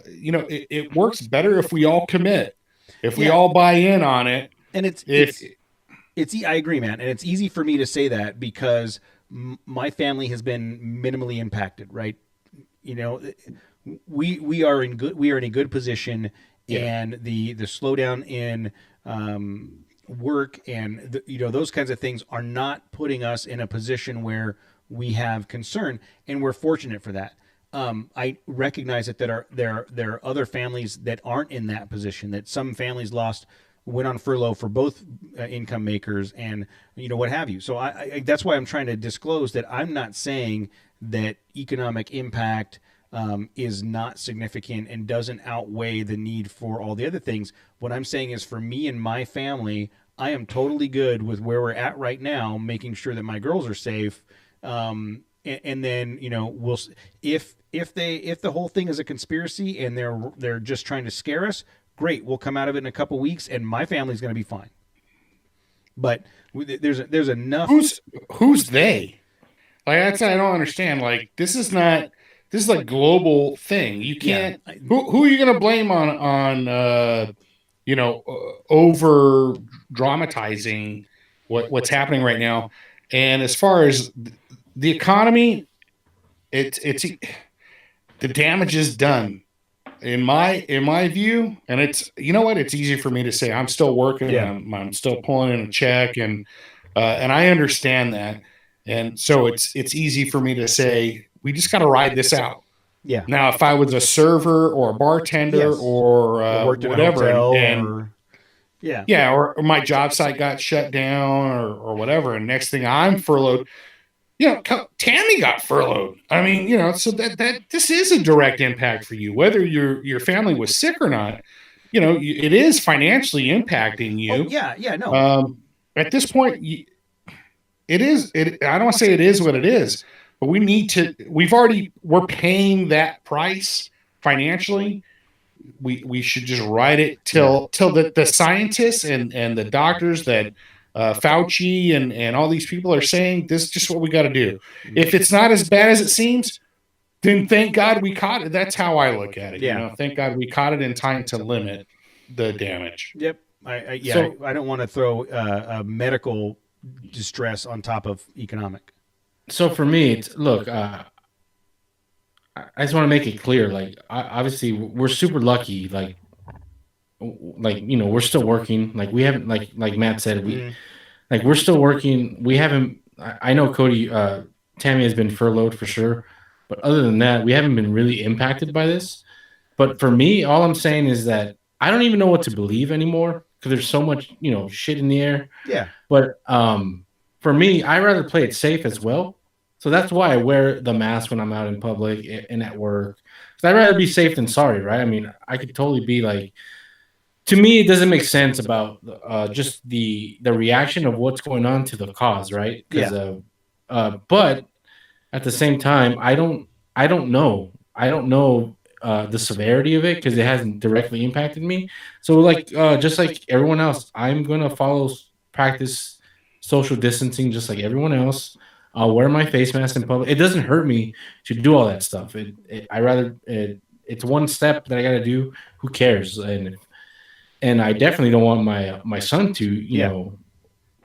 It works better if we all commit, if we all buy in on it. And I agree, man. And it's easy for me to say that because my family has been minimally impacted, right? We are in a good position, and the slowdown in work and those kinds of things are not putting us in a position where we have concern, and we're fortunate for that. I recognize that there are other families that aren't in that position, that some families went on furlough for both income makers and what have you. So I that's why I'm trying to disclose that I'm not saying that economic impact is not significant and doesn't outweigh the need for all the other things. What I'm saying is, for me and my family, I am totally good with where we're at right now, making sure that my girls are safe. And then we'll if the whole thing is a conspiracy and they're just trying to scare us, great, we'll come out of it in a couple weeks and my family's going to be fine. But there's enough. Who's they? Like, that's I don't understand. Like, this is like global thing. You can't. Yeah. Who are you going to blame on over dramatizing what's happening right now? And as far as the economy, it's the damage is done. In my view, and it's it's easy for me to say. I'm still working. Yeah. I'm still pulling in a check, and I understand that, and so it's easy for me to say we just got to ride this out. Yeah. Now, if I was a server or a bartender or whatever, or my job site got shut down or whatever, and next thing I'm furloughed. Tammy got furloughed. I mean, so that this is a direct impact for you, whether your family was sick or not. It is financially impacting you. Oh, no. At this point, it is. I don't want to say it is what it is, but we need to. We're paying that price financially. We should just ride it till the scientists and the doctors that. Fauci and all these people are saying this is just what we got to do. If it's not as bad as it seems, then thank God we caught it. That's how I look at it. Yeah. Thank God we caught it in time to limit the damage. Yep. I don't want to throw a medical distress on top of economic. So for me, look, I just want to make it clear. Like, obviously, we're super lucky. Like we're still working. Like, we haven't, like Matt said, we're still working. We haven't. I know Cody, Tammy has been furloughed for sure, but other than that, we haven't been really impacted by this. But for me, all I'm saying is that I don't even know what to believe anymore because there's so much, shit in the air. Yeah. But for me, I rather play it safe as well. So that's why I wear the mask when I'm out in public and at work. Because I'd rather be safe than sorry, right? I mean, I could totally be like. To me, it doesn't make sense about just the reaction of what's going on to the cause, right? Because, but at the same time, I don't know. I don't know the severity of it because it hasn't directly impacted me. So, just like everyone else, I'm gonna practice social distancing just like everyone else. I'll wear my face mask in public. It doesn't hurt me to do all that stuff. It's one step that I got to do. Who cares? And I definitely don't want my son to,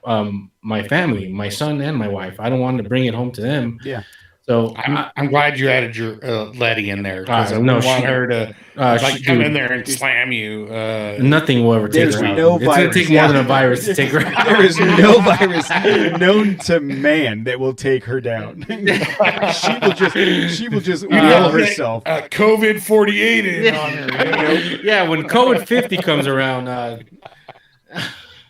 my family, my son and my wife. I don't want to bring it home to them. Yeah. So I'm glad you added your Letty in there because I no, don't want her to come in there and slam you. Nothing will ever take There's her out. no It's going to virus, take more than a virus to take her out. There is no virus known to man that will take her down. she will just heal herself. COVID 48 in on her. Yeah, when COVID 50 comes around.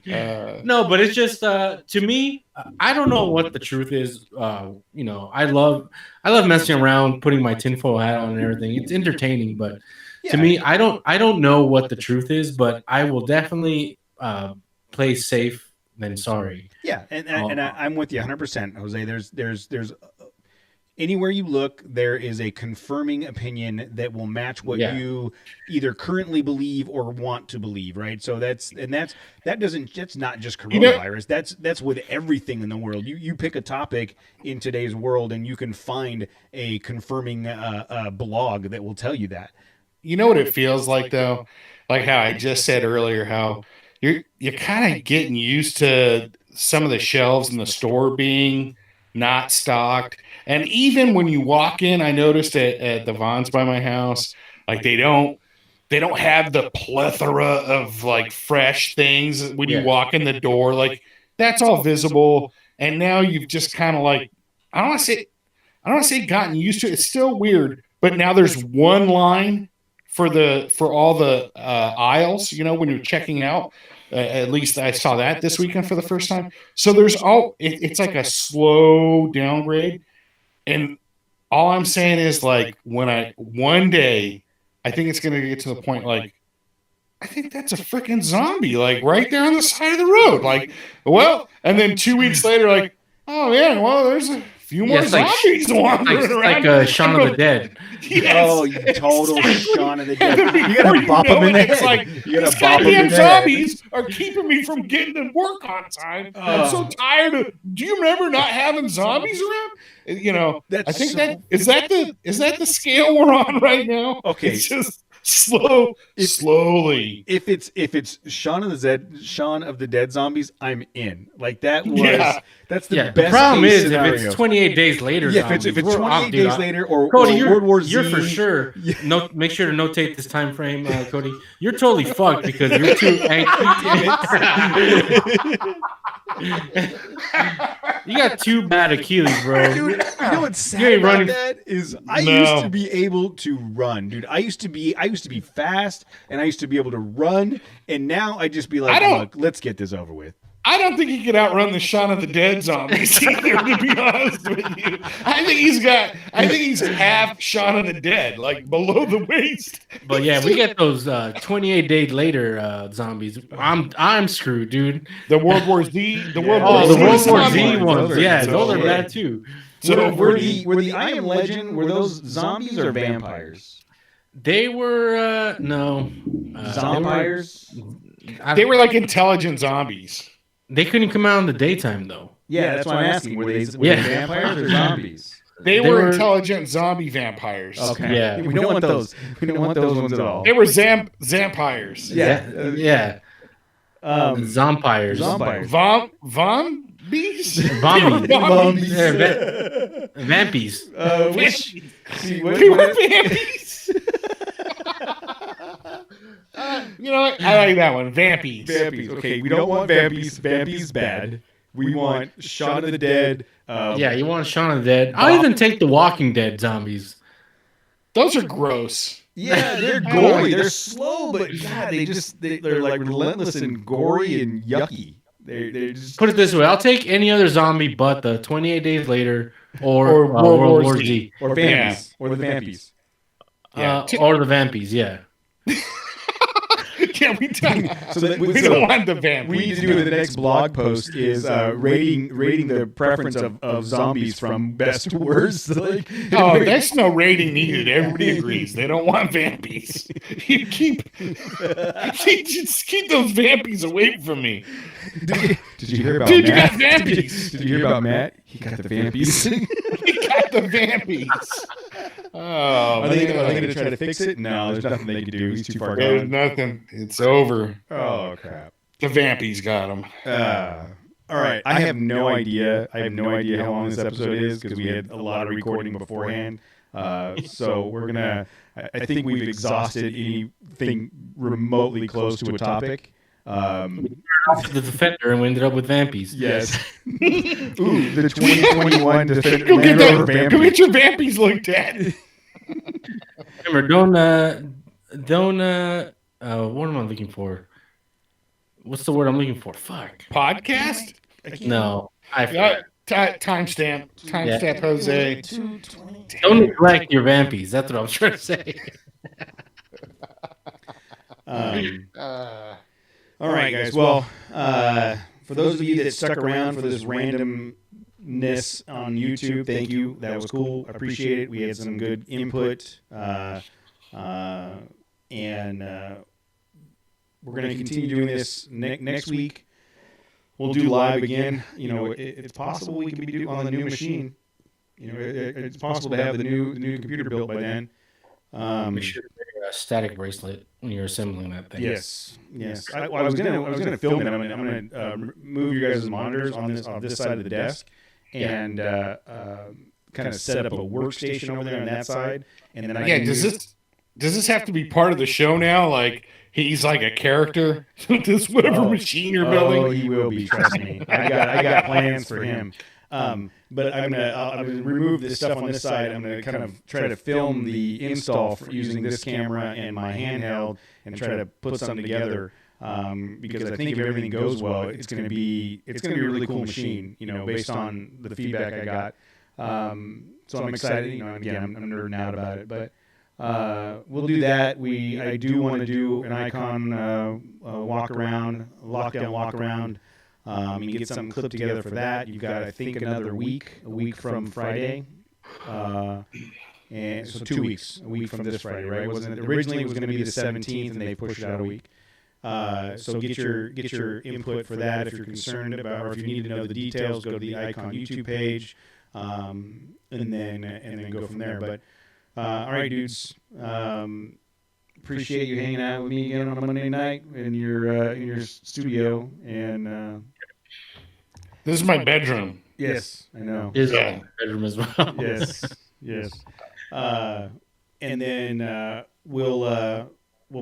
No, but it's just to me, I don't know what the truth is. I love messing around, putting my tinfoil hat on and everything. It's entertaining, but to me, I don't know what the truth is. But I will definitely play safe than sorry. Yeah, and I'm with you 100%, Jose. There's anywhere you look, there is a confirming opinion that will match what you either currently believe or want to believe, right? So that's not just coronavirus. That's with everything in the world. You pick a topic in today's world, and you can find a confirming blog that will tell you that. You know what it feels like though, like how I just said earlier, how you're kind of getting used to some of the shelves in the store being not stocked. And even when you walk in, I noticed at the Vons by my house, like they don't have the plethora of like fresh things when you walk in the door. Like that's all visible. And now you've just kind of like, I don't want to say gotten used to it. It's still weird, but now there's one line for all the aisles, when you're checking out. At least I saw that this weekend for the first time. So there's it's like a slow downgrade. And all I'm saying is like one day, I think it's going to get to the point like, I think that's a freaking zombie, like right there on the side of the road. Like, well, and then 2 weeks later, like, oh yeah, well, there's a few more zombies wandering around. Like Shaun of the Dead. Yes. Oh, you total Shaun of the Dead. You gotta bop them in the head. It's like, these goddamn zombies are keeping me from getting to work on time. I'm so tired of. Do you remember not having zombies around? I think is that the scale we're on right now? Okay, it's just slowly. If it's Shaun of the Dead zombies, I'm in. Like that was that's the best. The problem is scenario. if it's 28 days later. Yeah, if it's 28 days later or Cody, World War Z, you're for sure. Make sure to notate this time frame, Cody. You're totally fucked because you're too anxious. You got two bad Achilles, bro. Dude, you know what's sad about that is I used to be able to run, dude. I used to be fast, and I used to be able to run, and now I just be like, look, let's get this over with. I don't think he could outrun the Shaun of the Dead zombies either, to be honest with you. I think he's half Shaun of the Dead, like below the waist. But yeah, we get those 28 days later zombies. I'm screwed, dude. The World War Z, the World War Z ones. Yeah, those are bad too. So were the I Am Legend, were those zombies or vampires? They were no vampires. They were like intelligent zombies. They couldn't come out in the daytime, though. Yeah, that's why I'm asking. Were they vampires or zombies? They were intelligent zombie vampires. Okay. Yeah. We don't want those. We don't want those ones at all. They were zampires. Yeah. Zompires. Vampies? Vampies. They were vampies. You know what? I like that one. Vampies. Okay, we don't want vampies. Vampies bad. We want Shaun of the Dead. You want Shaun of the Dead. I'll even take the Walking Dead zombies. Those are gross. Yeah, they're gory. They're slow, but God, they're like relentless and gory and yucky. They're just... Put it this way: I'll take any other zombie but the 28 days later or World War Z or vampies or the vampies. Or the vampies. Yeah. Yeah, we don't want the vamp. We need to do the next blog post is rating the preference of zombies from best to worst. There's no rating needed. Everybody agrees they don't want vampies. You keep those vampies away from me. Did you hear about Matt? You got vampies. Did you hear about Matt? He got the vampies. He got the vampies. Are they going to try to fix it? No, there's nothing they can do. He's too far gone. There's nothing. It's over. Oh, crap. The vampies got him. All right. I have no idea. I have no idea how long this episode is because we had a lot of recording beforehand. So we're gonna. I think we've exhausted anything remotely close to a topic. The Defender, and we ended up with Vampies. Yes. Ooh, the 2021 Defender. Go get Land Rover that. Vampy. Go get your vampies looked at. Remember, what am I looking for? What's the word I'm looking for? Fuck. Podcast. No, I forgot. Timestamp, Jose. Don't neglect your Vampies. That's what I was trying to say. All right, guys. Well, for those of you that stuck around for this randomness on YouTube, thank you. That was cool. I appreciate it. We had some good input. And we're going to continue doing this next week. We'll do live again. You know, it's possible we can be on the new machine. You know, it's possible to have the new computer built by then. Make sure to wear a static bracelet when you're assembling that thing. Yes. I was gonna film it. I'm gonna move you guys' monitors on this side of the desk, and kind of set up a workstation over there on that side, and then does this have to be part of the show now? Like he's like a character with this whatever machine you're building. Oh, he will be. Trust me. I got plans for him. But I'm gonna remove this stuff on this side. I'm gonna kind of try to film the install using this camera and my handheld, and try to put something together. Because I think if everything goes well, it's gonna be a really cool machine. You know, based on the feedback I got. So I'm excited. You know, again, I'm nerding out about it, but. We'll do that. I do want to do an icon lockdown walk around. And get something clipped together for that. You've got, I think, a week from Friday, and so 2 weeks, a week from this Friday, right? Originally it was going to be the 17th, and they pushed it out a week. So get your input for that if you're concerned about, or if you need to know the details, go to the Icon YouTube page, and then go from there. But all right, dudes. Appreciate you hanging out with me again on a Monday night in your studio. And this is my bedroom. Yes, I know. Is my bedroom as well. Yes. And then we'll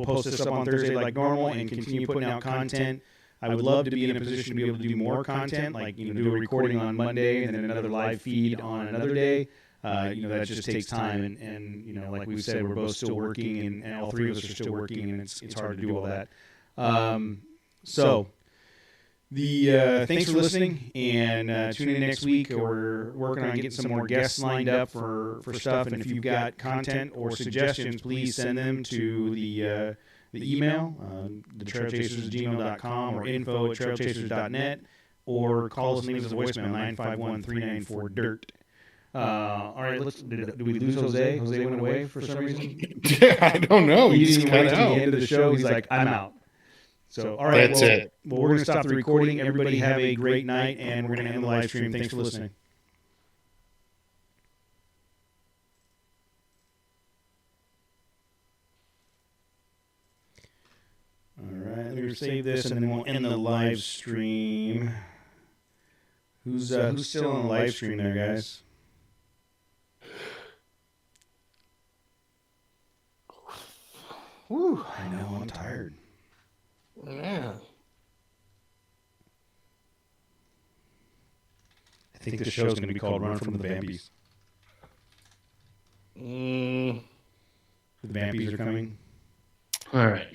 post this up on Thursday like normal and continue putting out content. I would love to be in a position to be able to do more content, like do a recording on Monday and then another live feed on another day. That just takes time, and like we said, we're both still working, and all three of us are still working, and it's hard to do all that. So thanks for listening, and tune in next week. We're working on getting some more guests lined up for stuff, and if you've got content or suggestions, please send them to the email, thetrailchasers@gmail.com or info@trailchasers.net, or call us and leave us a voicemail, 951-394-DIRT. All right, did we lose Jose? Jose went away for some reason? I don't know. He didn't wait till the end of the show. He's like, I'm out. So, all right. That's it. Well, we're going to stop the recording. Everybody have a great night, and we're going to end the live stream. Thanks for listening. All right, let me save this, and then we'll end the live stream. Who's still on the live stream there, guys? Whew. I know, I'm tired. Yeah. I think the show's going to be called Run from the Vampies. The Vampies are coming. All right.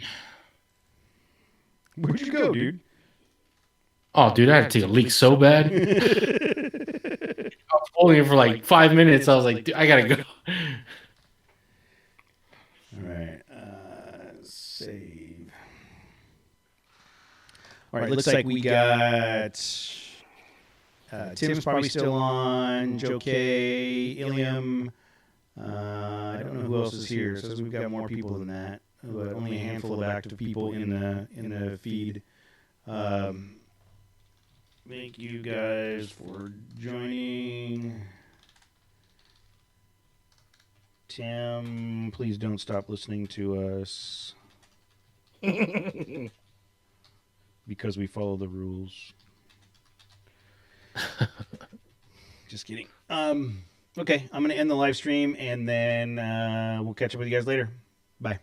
Where'd you go, dude? Oh, dude, I had to take a leak so bad. I was holding it for like 5 minutes. I was like, dude, I got to go. All right. Save. All right, looks like we got Tim's probably still on, Joe K, Ilium. I don't know who else is here. It says we've got more people than that, but only a handful of active people in the feed. Thank you guys for joining. Tim, please don't stop listening to us. Because we follow the rules. Just kidding. Okay, I'm going to end the live stream, and then we'll catch up with you guys later. Bye.